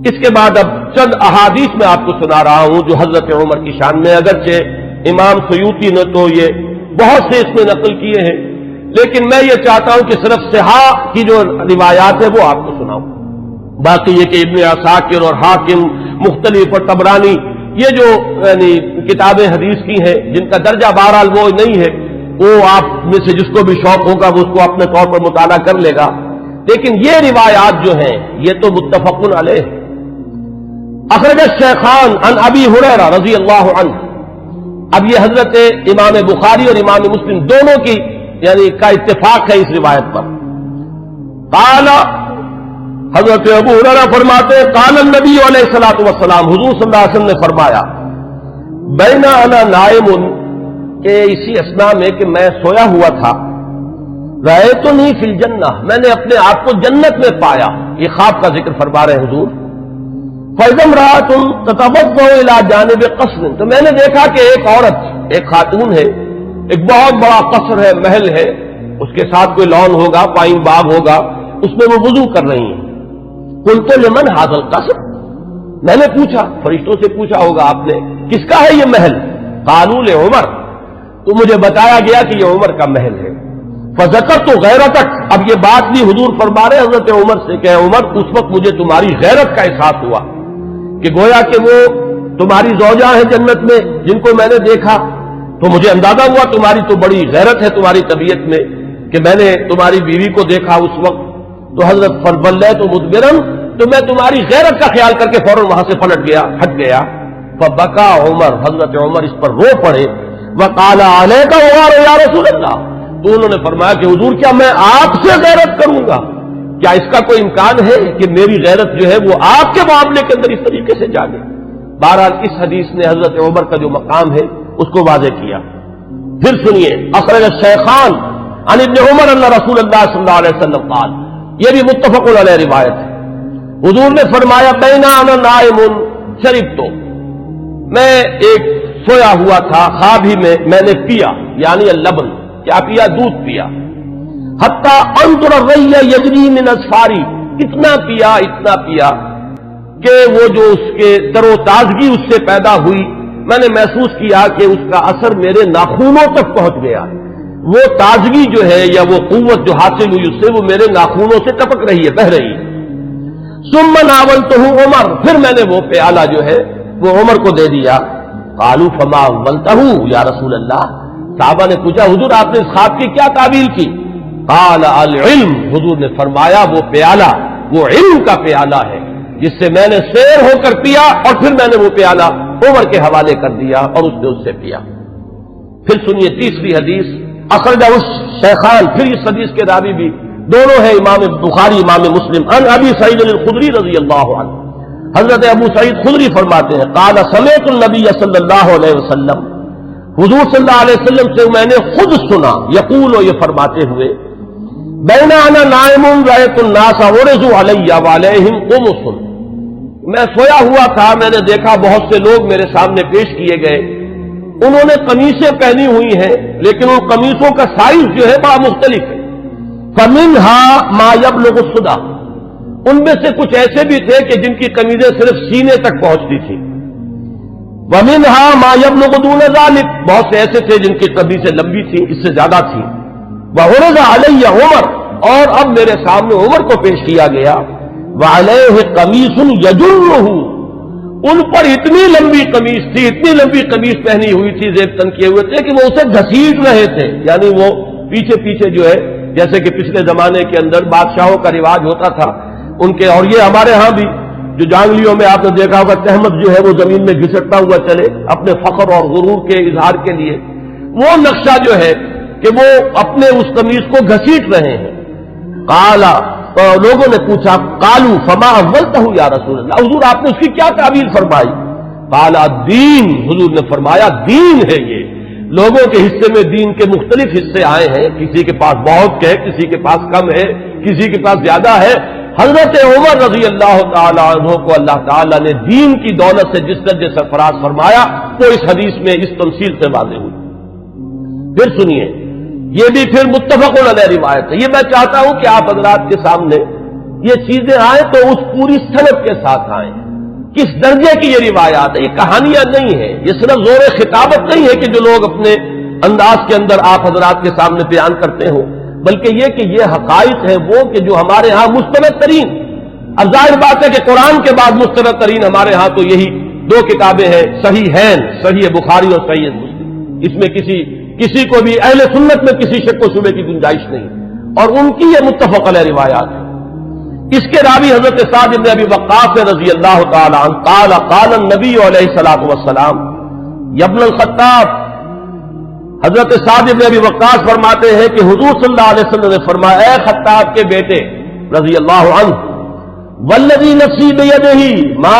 اس کے بعد اب چند احادیث میں آپ کو سنا رہا ہوں جو حضرت عمر کی شان میں، اگرچہ امام سیوطی نے تو یہ بہت سے اس میں نقل کیے ہیں، لیکن میں یہ چاہتا ہوں کہ صرف صحاح کی جو روایات ہے وہ آپ کو سناؤں. باقی یہ کہ ابن عساکر اور حاکم مختلف اور طبرانی یہ جو یعنی کتابیں حدیث کی ہیں جن کا درجہ بہرحال وہ نہیں ہے، وہ آپ میں سے جس کو بھی شوق ہوگا وہ اس کو اپنے طور پر مطالعہ کر لے گا. لیکن یہ روایات جو ہیں یہ تو متفق علیہ. اخرج الشیخان عن ابی ہریرہ رضی اللہ عنہ، اب یہ حضرت امام بخاری اور امام مسلم دونوں کی یعنی کا اتفاق ہے اس روایت پر. قال، حضرت ابو ہریرہ فرماتے ہیں قال النبی علیہ الصلوۃ والسلام، حضور صلی اللہ علیہ وسلم نے فرمایا بین انا نائم، کہ اسی اثناء میں کہ میں سویا ہوا تھا، رأیتنی فی الجنہ، میں نے اپنے آپ کو جنت میں پایا. یہ خواب کا ذکر فرما رہے ہیں حضور. فَإِذَا امْرَأَةٌ تَتَوَضَّأُ إِلَىٰ جَانِبِ قَصْرٍ، تو میں نے دیکھا کہ ایک عورت، ایک خاتون ہے، ایک بہت بڑا قصر ہے، محل ہے، اس کے ساتھ کوئی لان ہوگا، پائن باغ ہوگا، اس میں وہ وضو کر رہی ہیں. قُلْتُ لِمَنْ هَٰذَا الْقَصْرُ، میں نے پوچھا، فرشتوں سے پوچھا ہوگا آپ نے، کس کا ہے یہ محل؟ قالوا لعمر، تو مجھے بتایا گیا کہ یہ عمر کا محل ہے. فذکرت غیرتک، اب یہ بات بھی حضور فرما رہے حضرت عمر سے کہ عمر اس وقت مجھے تمہاری غیرت کا احساس ہوا کہ گویا کہ وہ تمہاری زوجہ ہیں جنت میں جن کو میں نے دیکھا، تو مجھے اندازہ ہوا تمہاری تو بڑی غیرت ہے تمہاری طبیعت میں کہ میں نے تمہاری بیوی کو دیکھا اس وقت. تو حضرت فَلَّيْتُ مُدْبِرًا، تو میں تمہاری غیرت کا خیال کر کے فوراً وہاں سے پلٹ گیا، ہٹ گیا. فَبَكَى عمر، حضرت عمر اس پر رو پڑے. وَقَالَ عَلَيْكَ غَارٌ يَا رَسُولَ اللَّهِ، تو انہوں نے فرمایا کہ حضور کیا میں آپ سے غیرت کروں گا؟ کیا اس کا کوئی امکان ہے کہ میری غیرت جو ہے وہ آپ کے معاملے کے اندر اس طریقے سے جاگے؟ بہرحال اس حدیث نے حضرت عمر کا جو مقام ہے اس کو واضح کیا. پھر سنیے، اخرج الشیخان عن ابن عمر ان رسول اللہ صلی اللہ علیہ وسلم قال، یہ بھی متفق علیہ روایت ہے. حضور نے فرمایا بین انا نائم شربت، میں ایک سویا ہوا تھا، خواب ہی میں نے پیا، یعنی اللبن، کیا پیا؟ دودھ پیا. حتی انظر الری یجری من اظفاری، اتنا پیا کہ وہ جو اس کے تر و تازگی اس سے پیدا ہوئی، میں نے محسوس کیا کہ اس کا اثر میرے ناخونوں تک پہنچ گیا. وہ تازگی جو ہے یا وہ قوت جو حاصل ہوئی اس سے وہ میرے ناخونوں سے ٹپک رہی ہے، بہہ رہی ہے. ثم ناولتہ عمر، پھر میں نے وہ پیالہ جو ہے وہ عمر کو دے دیا. قالوا فما اولتہ یا رسول اللہ، صحابہ نے پوچھا حضور آپ نے اس خواب کی کیا تعبیر کی؟ قال العلم، حضور نے فرمایا وہ پیالہ وہ علم کا پیالہ ہے جس سے میں نے سیر ہو کر پیا، اور پھر میں نے وہ پیالہ عمر کے حوالے کر دیا اور اس نے اس سے پیا. پھر سنیے تیسری حدیث، اخرجہ الشیخان، پھر اس حدیث کے راوی بھی دونوں ہیں امام بخاری امام مسلم. عن ابی سعید الخدری رضی اللہ عنہ، حضرت ابو سعید خدری فرماتے ہیں قال سمعت النبی صلی اللہ علیہ وسلم، حضور صلی اللہ علیہ وسلم سے میں نے خود سنا، یقول، یہ فرماتے ہوئے بینا انا نائم رأیت الناس عرضوا علی وعلیہم قمص، میں سویا ہوا تھا، میں نے دیکھا بہت سے لوگ میرے سامنے پیش کیے گئے، انہوں نے قمیصیں پہنی ہوئی ہیں لیکن ان قمیصوں کا سائز جو ہے بڑا مختلف ہے۔ فمنها ما یبلغ الصدع، ان میں سے کچھ ایسے بھی تھے کہ جن کی قمیضیں صرف سینے تک پہنچتی تھیں۔ ومنها ما یبلغ دون ذلك، بہت سے ایسے تھے جن کی قمیضیں لمبی تھیں، اس سے زیادہ تھیں۔ وعرض علی عمر، اور اب میرے سامنے عمر کو پیش کیا گیا، وعلیہ قمیص یجرہ، ان پر اتنی لمبی قمیص تھی، اتنی لمبی قمیص پہنی ہوئی تھی، زیب تن کیے ہوئے تھے کہ وہ اسے گھسیٹ رہے تھے، یعنی وہ پیچھے پیچھے جو ہے، جیسے کہ پچھلے زمانے کے اندر بادشاہوں کا رواج ہوتا تھا ان کے، اور یہ ہمارے ہاں بھی جو جانگلیوں میں آپ نے دیکھا ہوگا تہمت جو ہے وہ زمین میں گھسٹتا ہوا چلے اپنے فخر اور غرور کے اظہار کے لیے، وہ نقشہ جو ہے کہ وہ اپنے اس قمیص کو گھسیٹ رہے ہیں۔ قالا، تو لوگوں نے پوچھا، قالو فما اولتہ یا رسول اللہ، حضور آپ نے اس کی کیا تعبیر فرمائی؟ قالا دین، حضور نے فرمایا دین ہے یہ، لوگوں کے حصے میں دین کے مختلف حصے آئے ہیں، کسی کے پاس بہت ہے، کسی کے پاس کم ہے، کسی کے پاس زیادہ ہے۔ حضرت عمر رضی اللہ تعالی عنہ کو اللہ تعالیٰ نے دین کی دولت سے جس درجے سرفراز فرمایا وہ اس حدیث میں اس تمثیل سے واضح ہوئی۔ پھر سنیے، یہ بھی پھر متفق علیہ روایت ہے، یہ میں چاہتا ہوں کہ آپ حضرات کے سامنے یہ چیزیں آئیں تو اس پوری سند کے ساتھ آئیں، کس درجے کی یہ روایات ہے، یہ کہانیاں نہیں ہیں، یہ صرف زور خطابت نہیں ہے کہ جو لوگ اپنے انداز کے اندر آپ حضرات کے سامنے بیان کرتے ہوں، بلکہ یہ کہ یہ حقائق ہیں وہ کہ جو ہمارے ہاں مستند ترین، اب ظاہر بات ہے کہ قرآن کے بعد مستند ترین ہمارے ہاں تو یہی دو کتابیں ہیں، صحیحین، صحیح بخاری اور صحیح مسلم، اس میں کسی کو بھی اہل سنت میں کسی شک و شبے کی گنجائش نہیں، اور ان کی یہ متفق علیہ روایات ہے۔ اس کے راوی حضرت سعد بن ابی وقاص رضی اللہ تعالی عنہ قال قال النبی علیہ الصلوۃ والسلام یا ابن الخطاب، حضرت سعد بن ابی وقاص فرماتے ہیں کہ حضور صلی اللہ علیہ وسلم نے فرمایا، اے خطاب کے بیٹے رضی اللہ عنہ، والذی نفسی بیدہ ما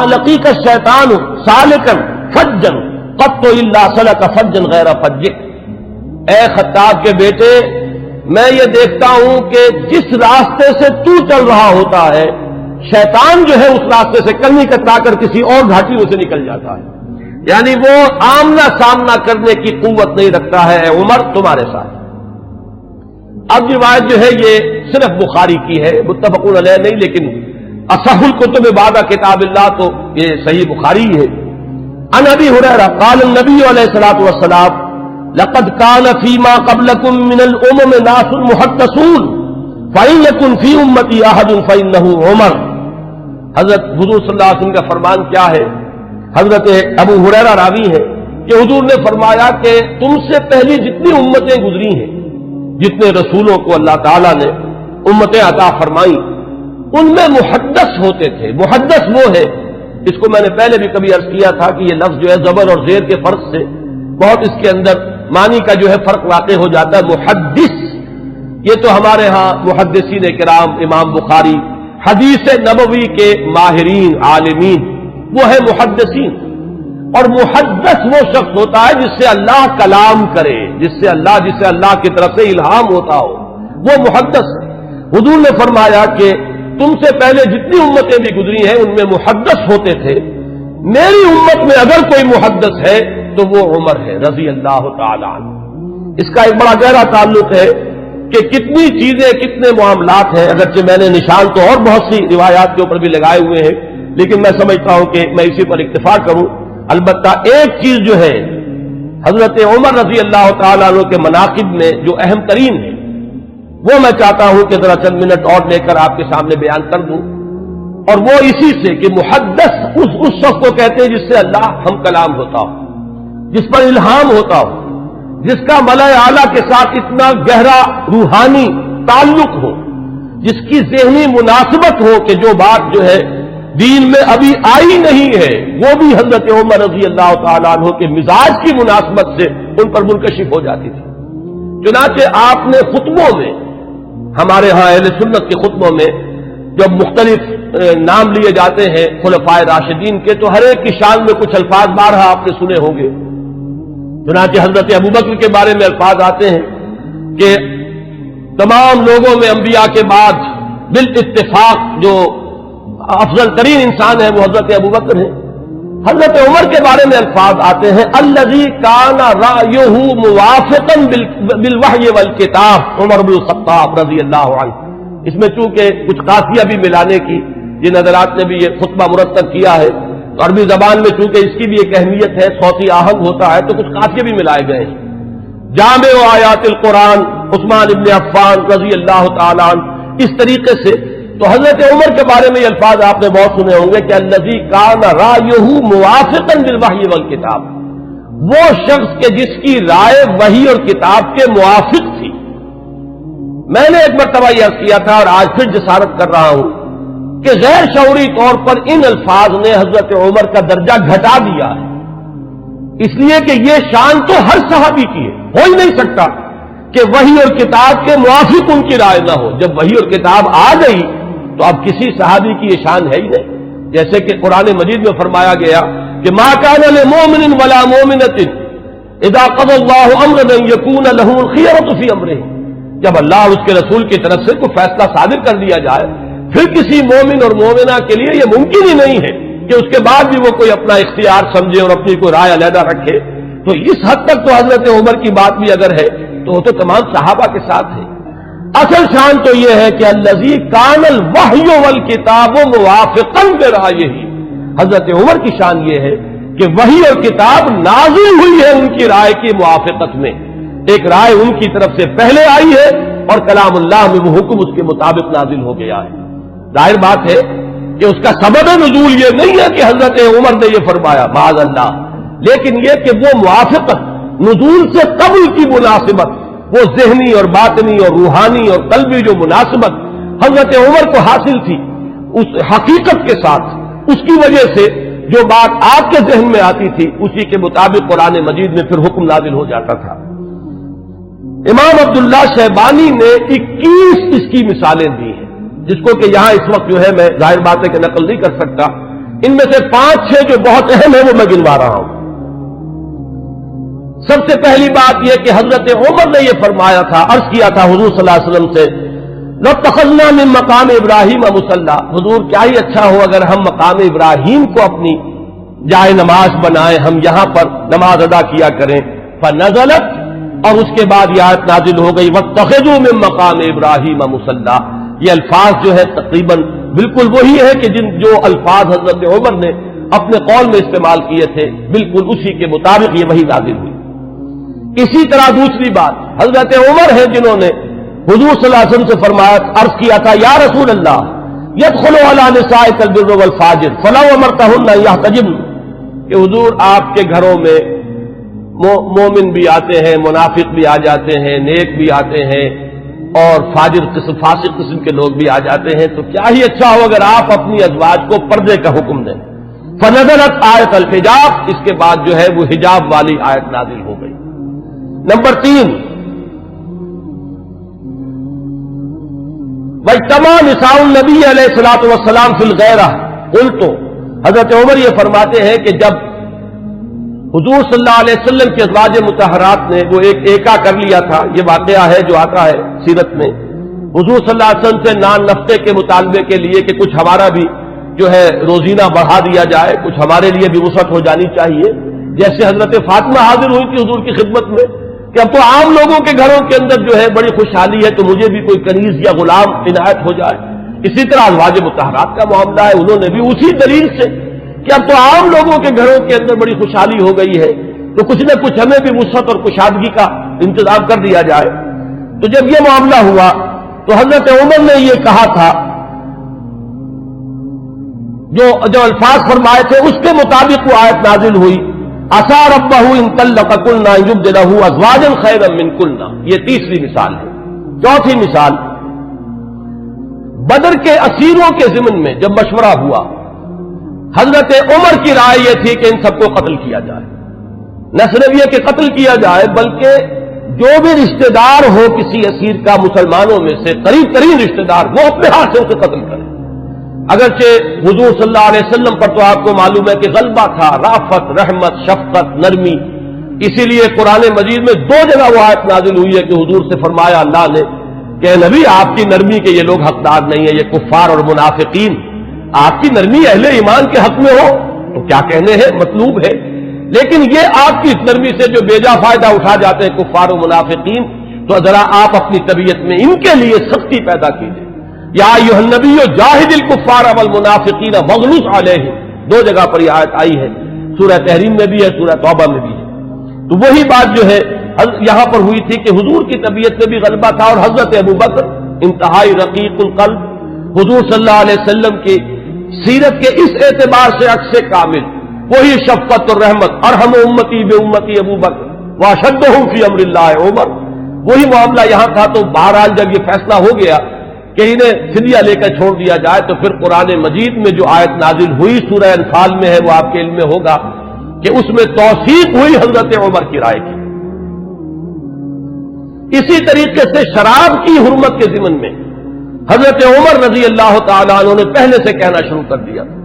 لقیک الشیطان سالکا فجا قط الا سلک فجا غیر فجک، اے خطاب کے بیٹے میں یہ دیکھتا ہوں کہ جس راستے سے تو چل رہا ہوتا ہے شیطان جو ہے اس راستے سے کنی کترا کر کسی اور گھاٹی میں سے نکل جاتا ہے، یعنی وہ آمنا سامنا کرنے کی قوت نہیں رکھتا ہے اے عمر تمہارے ساتھ۔ اب روایت جو ہے یہ صرف بخاری کی ہے، متفق علیہ نہیں، لیکن اصح الکتب بعد کتاب اللہ تو یہ صحیح بخاری ہے۔ عن ابی ہریرہ قال النبی علیہ الصلوۃ والسلام لقد كان فيما قبلكم من الامم ناس محدثون فإن يكن في امتي احد فإنه عمر، حضرت حضور صلی اللہ علیہ وسلم کا فرمان کیا ہے؟ حضرت ابو ہریرہ راوی ہے کہ حضور نے فرمایا کہ تم سے پہلی جتنی امتیں گزری ہیں، جتنے رسولوں کو اللہ تعالیٰ نے امتیں عطا فرمائیں، ان میں محدث ہوتے تھے۔ محدث وہ ہے، اس کو میں نے پہلے بھی کبھی عرض کیا تھا کہ یہ لفظ جو ہے زبر اور زیر کے فرق سے بہت اس کے اندر معنی کا جو ہے فرق واقع ہو جاتا ہے۔ محدث یہ تو ہمارے ہاں محدثین کرام، امام بخاری، حدیث نبوی کے ماہرین عالمین وہ ہے محدثین، اور محدث وہ شخص ہوتا ہے جس سے اللہ کلام کرے، جس سے اللہ کی طرف سے الہام ہوتا ہو، وہ محدث ہے۔ حضور نے فرمایا کہ تم سے پہلے جتنی امتیں بھی گزری ہیں ان میں محدث ہوتے تھے، میری امت میں اگر کوئی محدث ہے تو وہ عمر ہے رضی اللہ تعالی عنہ۔ اس کا ایک بڑا گہرا تعلق ہے کہ کتنی چیزیں، کتنے معاملات ہیں، اگرچہ میں نے نشان تو اور بہت سی روایات کے اوپر بھی لگائے ہوئے ہیں، لیکن میں سمجھتا ہوں کہ میں اسی پر اکتفا کروں۔ البتہ ایک چیز جو ہے حضرت عمر رضی اللہ تعالیٰ عنہ کے مناقب میں جو اہم ترین ہے وہ میں چاہتا ہوں کہ ذرا چند منٹ اور لے کر آپ کے سامنے بیان کر دوں، اور وہ اسی سے کہ محدث اس شخص کو کہتے ہیں جس سے اللہ ہم کلام ہوتا ہو، جس پر الہام ہوتا ہو، جس کا ملأ اعلیٰ کے ساتھ اتنا گہرا روحانی تعلق ہو، جس کی ذہنی مناسبت ہو کہ جو بات جو ہے دین میں ابھی آئی نہیں ہے وہ بھی حضرت عمر رضی اللہ تعالیٰ عنہ کے مزاج کی مناسبت سے ان پر منکشف ہو جاتی تھی۔ چنانچہ آپ نے خطبوں میں، ہمارے ہاں اہل سنت کے خطبوں میں جب مختلف نام لیے جاتے ہیں خلفائے راشدین کے، تو ہر ایک کی شان میں کچھ الفاظ بارہا آپ نے سنے ہوں گے۔ چنانچہ حضرت ابوبکر کے بارے میں الفاظ آتے ہیں کہ تمام لوگوں میں انبیاء کے بعد بالاتفاق جو افضل ترین انسان ہے وہ حضرت ابوبکر ہیں. حضرت عمر کے بارے میں الفاظ آتے ہیں الذی کان رأیہ موافقا بالوحی والکتاب، عمر بن الخطاب رضی اللہ عنہ. اس میں چونکہ کچھ قافیہ بھی ملانے کی جن حضرات نے بھی یہ خطبہ مرتب کیا ہے، عربی زبان میں چونکہ اس کی بھی ایک اہمیت ہے، صوتی آہنگ ہوتا ہے تو کچھ قافیے بھی ملائے گئے ہیں. جامع آیات القرآن عثمان ابن عفان رضی اللہ تعالیٰ عنہ. اس طریقے سے تو حضرت عمر کے بارے میں یہ الفاظ آپ نے بہت سنے ہوں گے کہ الذی کان رأیہ موافقا بالوحی والکتاب، وہ شخص کے جس کی رائے وحی اور کتاب کے موافق تھی. میں نے ایک مرتبہ یہ عرض کیا تھا اور آج پھر جسارت کر رہا ہوں کہ غیر شعوری طور پر ان الفاظ نے حضرت عمر کا درجہ گھٹا دیا ہے، اس لیے کہ یہ شان تو ہر صحابی کی ہے. ہو ہی نہیں سکتا کہ وحی اور کتاب کے موافق ان کی رائے نہ ہو. جب وحی اور کتاب آ گئی تو اب کسی صحابی کی یہ شان ہے ہی نہیں. جیسے کہ قرآن مجید میں فرمایا گیا کہ ما کان لمؤمن ولا مؤمنۃ اذا قضى الله امرا ان يكون له الخيرة في امره. جب اللہ اور اس کے رسول کی طرف سے کوئی فیصلہ صادر کر دیا جائے پھر کسی مومن اور مومنہ کے لیے یہ ممکن ہی نہیں ہے کہ اس کے بعد بھی وہ کوئی اپنا اختیار سمجھے اور اپنی کوئی رائے علیحدہ رکھے. تو اس حد تک تو حضرت عمر کی بات بھی اگر ہے تو وہ تو تمام صحابہ کے ساتھ ہے. اصل شان تو یہ ہے کہ الذی کان الوحی والکتاب موافقا برأیہ. حضرت عمر کی شان یہ ہے کہ وحی اور کتاب نازل ہوئی ہے ان کی رائے کی موافقت میں. ایک رائے ان کی طرف سے پہلے آئی ہے اور کلام اللہ میں وہ حکم اس کے مطابق نازل ہو گیا ہے. ظاہر بات ہے کہ اس کا سبب نزول یہ نہیں ہے کہ حضرت عمر نے یہ فرمایا معاذ اللہ، لیکن یہ کہ وہ موافقت نزول سے قبل کی مناسبت، وہ ذہنی اور باطنی اور روحانی اور قلبی جو مناسبت حضرت عمر کو حاصل تھی اس حقیقت کے ساتھ، اس کی وجہ سے جو بات آپ کے ذہن میں آتی تھی اسی کے مطابق قرآن مجید میں پھر حکم نازل ہو جاتا تھا. امام عبداللہ شیبانی نے 21 اس کی مثالیں دی ہیں، جس کو کہ یہاں اس وقت جو ہے میں ظاہر بات ہے کہ نقل نہیں کر سکتا. ان میں سے 5-6 جو بہت اہم ہیں وہ میں گنوا رہا ہوں. سب سے پہلی بات یہ کہ حضرت عمر نے یہ فرمایا تھا، عرض کیا تھا حضور صلی اللہ علیہ وسلم سے لَاتَّخَذْنَا مِن مقام ابراہیم مصلی. حضور کیا ہی اچھا ہو اگر ہم مقام ابراہیم کو اپنی جائے نماز بنائیں، ہم یہاں پر نماز ادا کیا کریں. فنزلت، اور اس کے بعد یہ آیت نازل ہو گئی وَاتَّخِذُوا مِن مقام ابراہیم مصلی. یہ الفاظ جو ہے تقریباً بالکل وہی ہے کہ جو الفاظ حضرت عمر نے اپنے قول میں استعمال کیے تھے بالکل اسی کے مطابق یہ وہی نازل ہوئی. اسی طرح دوسری بات حضرت عمر ہے جنہوں نے حضور صلی اللہ علیہ وسلم سے فرمایا، عرض کیا تھا یا رسول اللہ يدخل على نسائك البر والفاجر فلو امرتهن ان يحتجبن، کہ حضور آپ کے گھروں میں مومن بھی آتے ہیں، منافق بھی آ جاتے ہیں، نیک بھی آتے ہیں اور فاجر قسم فاسق قسم کے لوگ بھی آ جاتے ہیں، تو کیا ہی اچھا ہو اگر آپ اپنی ازواج کو پردے کا حکم دیں. فنزلت آیت الحجاب، اس کے بعد جو ہے وہ حجاب والی آیت نازل ہو گئی. نمبر 3 واجتماع نساء النبی علیہ الصلوۃ والسلام فی الغیرہ. قلت، حضرت عمر یہ فرماتے ہیں کہ جب حضور صلی اللہ علیہ وسلم کی ازواج مطہرات نے وہ ایک ایکا کر لیا تھا، یہ واقعہ ہے جو آتا ہے سیرت میں، حضور صلی اللہ علیہ وسلم سے نان نفقے کے مطالبے کے لیے کہ کچھ ہمارا بھی جو ہے روزینہ بڑھا دیا جائے، کچھ ہمارے لیے بھی وسعت ہو جانی چاہیے. جیسے حضرت فاطمہ حاضر ہوئی تھی حضور کی خدمت میں کہ اب تو عام لوگوں کے گھروں کے اندر جو ہے بڑی خوشحالی ہے تو مجھے بھی کوئی کنیز یا غلام عنایت ہو جائے. اسی طرح ازواج مطہرات کا معاملہ ہے، انہوں نے بھی اسی دلیل سے کہ اب تو عام لوگوں کے گھروں کے اندر بڑی خوشحالی ہو گئی ہے تو کچھ نہ کچھ ہمیں بھی وسعت اور کشادگی کا انتظام کر دیا جائے. تو جب یہ معاملہ ہوا تو حضرت عمر نے یہ کہا تھا، جو الفاظ فرمائے تھے اس کے مطابق وہ آیت نازل ہوئی عسى ربه ان طلقكن ان يبدله ازواجا خيرا منكن. یہ تیسری مثال ہے. چوتھی مثال، بدر کے اسیروں کے ضمن میں جب مشورہ ہوا حضرت عمر کی رائے یہ تھی کہ ان سب کو قتل کیا جائے. نہ صرف یہ کہ قتل کیا جائے بلکہ جو بھی رشتہ دار ہو کسی اسیر کا مسلمانوں میں سے قریب ترین رشتہ دار وہ اپنے ہاتھ سے اسے قتل کرے. اگرچہ حضور صلی اللہ علیہ وسلم پر تو آپ کو معلوم ہے کہ غلبہ تھا، رافت، رحمت، شفقت، نرمی، اسی لیے قرآن مجید میں 2 جگہ وہ آیت نازل ہوئی ہے کہ حضور سے فرمایا اللہ نے کہ نبی آپ کی نرمی کے یہ لوگ حقدار نہیں ہیں، یہ کفار اور منافقین، آپ کی نرمی اہل ایمان کے حق میں ہو تو کیا کہنے ہیں، مطلوب ہے، لیکن یہ آپ کی اس نرمی سے جو بیجا فائدہ اٹھا جاتے ہیں کفار و منافقین، تو ذرا آپ اپنی طبیعت میں ان کے لیے سختی پیدا کیجیے۔ یا ایھا النبی جاہد الکفار والمنافقین واغلظ علیہم، 2 جگہ پر یہ آیت آئی ہے، سورہ تحریم میں بھی ہے، سورہ توبہ میں بھی ہے۔ تو وہی بات جو ہے یہاں پر ہوئی تھی کہ حضور کی طبیعت میں بھی غلبہ تھا، اور حضرت ابوبکر انتہائی رقیق القلب، حضور صلی اللہ علیہ وسلم کی سیرت کے اس اعتبار سے عکس کامل، وہی شفقت اور رحمت، ارحم امتی بامتی ابوبکر واشدہم فی امر اللہ عمر، وہی معاملہ یہاں تھا۔ تو بہرحال جب یہ فیصلہ ہو گیا کہ انہیں فدیہ لے کر چھوڑ دیا جائے، تو پھر قرآن مجید میں جو آیت نازل ہوئی سورہ انفال میں ہے، وہ آپ کے علم میں ہوگا کہ اس میں توثیق ہوئی حضرت عمر کی رائے کی۔ اسی طریقے سے شراب کی حرمت کے ضمن میں حضرت عمر رضی اللہ تعالیٰ عنہ نے پہلے سے کہنا شروع کر دیا تھا،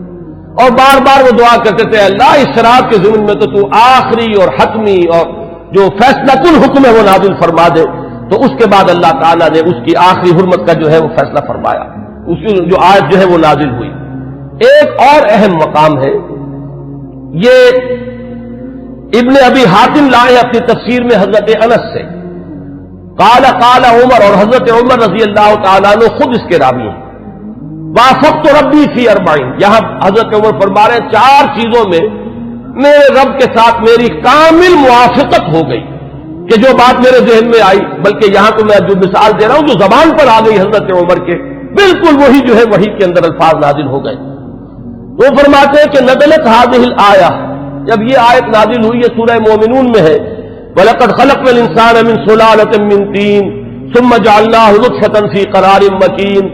اور بار بار وہ دعا کرتے تھے اللہ اس شراب کے ضمن میں تو آخری اور حتمی اور جو فیصلہ کن حکم ہے وہ نازل فرما دے۔ تو اس کے بعد اللہ تعالیٰ نے اس کی آخری حرمت کا جو ہے وہ فیصلہ فرمایا، اس کی جو آیت جو ہے وہ نازل ہوئی۔ ایک اور اہم مقام ہے، یہ ابن ابی حاتم لائے اپنی تفسیر میں حضرت انس سے، قال عمر، اور حضرت عمر رضی اللہ تعالیٰ عنہ خود اس کے راوی ہیں، وافقت ربی فی 40، یہاں حضرت عمر فرما رہے ہیں 4 چیزوں میں میرے رب کے ساتھ میری کامل موافقت ہو گئی کہ جو بات میرے ذہن میں آئی، بلکہ یہاں تو میں جو مثال دے رہا ہوں جو زبان پر آ گئی حضرت عمر کے، بالکل وہی جو ہے وہی کے اندر الفاظ نازل ہو گئے۔ وہ فرماتے ہیں کہ نزلت هذه الآیہ، جب یہ آیت نازل ہوئی ہے سورہ مومنون میں ہے، وَلَقَدْ خَلَقْنَا الْإِنسَانَ مِنْ سُلَالَةٍ مِنْ طِينٍ ثُمَّ جَعَلْنَاهُ نُطْفَةً فِي قَرَارٍ مَكِينٍ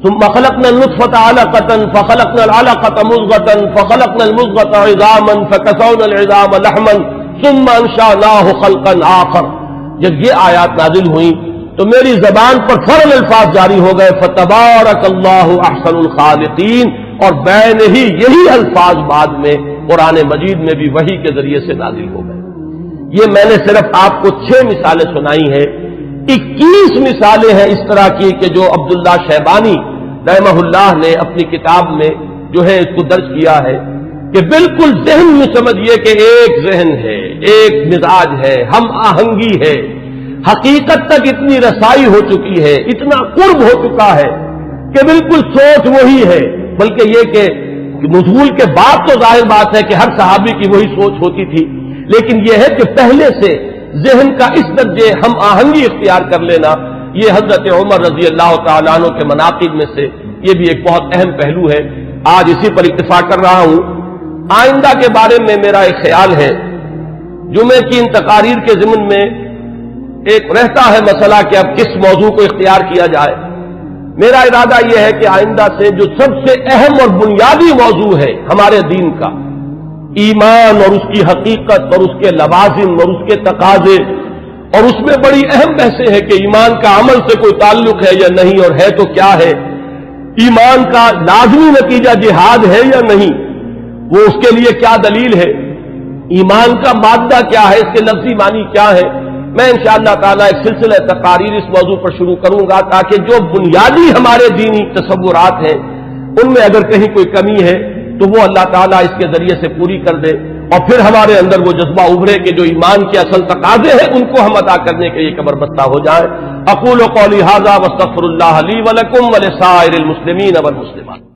ثُمَّ خَلَقْنَا النُّطْفَةَ عَلَقَةً فَخَلَقْنَا الْعَلَقَةَ مُضْغَةً فَخَلَقْنَا الْمُضْغَةَ عِظَامًا فَكَسَوْنَا الْعِظَامَ لَحْمًا ثُمَّ أَنشَأْنَاهُ خَلْقًا آخَرَ۔ جب یہ آیات نازل ہوئیں تو میری زبان پر فوراً الفاظ جاری ہو گئے، فَتَبَارَكَ اللَّهُ أَحْسَنُ الْخَالِقِينَ، اور بین ہی یہی الفاظ بعد میں قرآن مجید میں بھی وحی کے ذریعے سے نازل ہو گئے۔ یہ میں نے صرف آپ کو 6 مثالیں سنائی ہیں، 21 مثالیں ہیں اس طرح کی کہ جو عبداللہ شیبانی رحمہ اللہ نے اپنی کتاب میں جو ہے اس کو درج کیا ہے، کہ بالکل ذہن میں سمجھیے کہ ایک ذہن ہے، ایک مزاج ہے، ہم آہنگی ہے، حقیقت تک اتنی رسائی ہو چکی ہے، اتنا قرب ہو چکا ہے کہ بالکل سوچ وہی ہے، بلکہ یہ کہ نزول کے بعد تو ظاہر بات ہے کہ ہر صحابی کی وہی سوچ ہوتی تھی، لیکن یہ ہے کہ پہلے سے ذہن کا اس درجے ہم آہنگی اختیار کر لینا، یہ حضرت عمر رضی اللہ تعالیٰ عنہ کے مناقب میں سے یہ بھی ایک بہت اہم پہلو ہے۔ آج اسی پر اتفاق کر رہا ہوں۔ آئندہ کے بارے میں میرا ایک خیال ہے، جمعے کی ان تقاریر کے ضمن میں ایک رہتا ہے مسئلہ کہ اب کس موضوع کو اختیار کیا جائے۔ میرا ارادہ یہ ہے کہ آئندہ سے جو سب سے اہم اور بنیادی موضوع ہے ہمارے دین کا، ایمان اور اس کی حقیقت اور اس کے لوازم اور اس کے تقاضے، اور اس میں بڑی اہم بحثیں ہیں کہ ایمان کا عمل سے کوئی تعلق ہے یا نہیں، اور ہے تو کیا ہے، ایمان کا لازمی نتیجہ جہاد ہے یا نہیں، وہ اس کے لیے کیا دلیل ہے، ایمان کا مادہ کیا ہے، اس کے لفظی معنی کیا ہے۔ میں انشاءاللہ تعالیٰ ایک سلسلہ تقاریر اس موضوع پر شروع کروں گا تاکہ جو بنیادی ہمارے دینی تصورات ہیں ان میں اگر کہیں کوئی کمی ہے تو وہ اللہ تعالیٰ اس کے ذریعے سے پوری کر دے، اور پھر ہمارے اندر وہ جذبہ ابھرے کہ جو ایمان کے اصل تقاضے ہیں ان کو ہم ادا کرنے کے لیے کمر بستہ ہو جائیں۔ اقول قولی ھذا واستغفر اللہ لی ولکم ولسائر المسلمین والمسلمات۔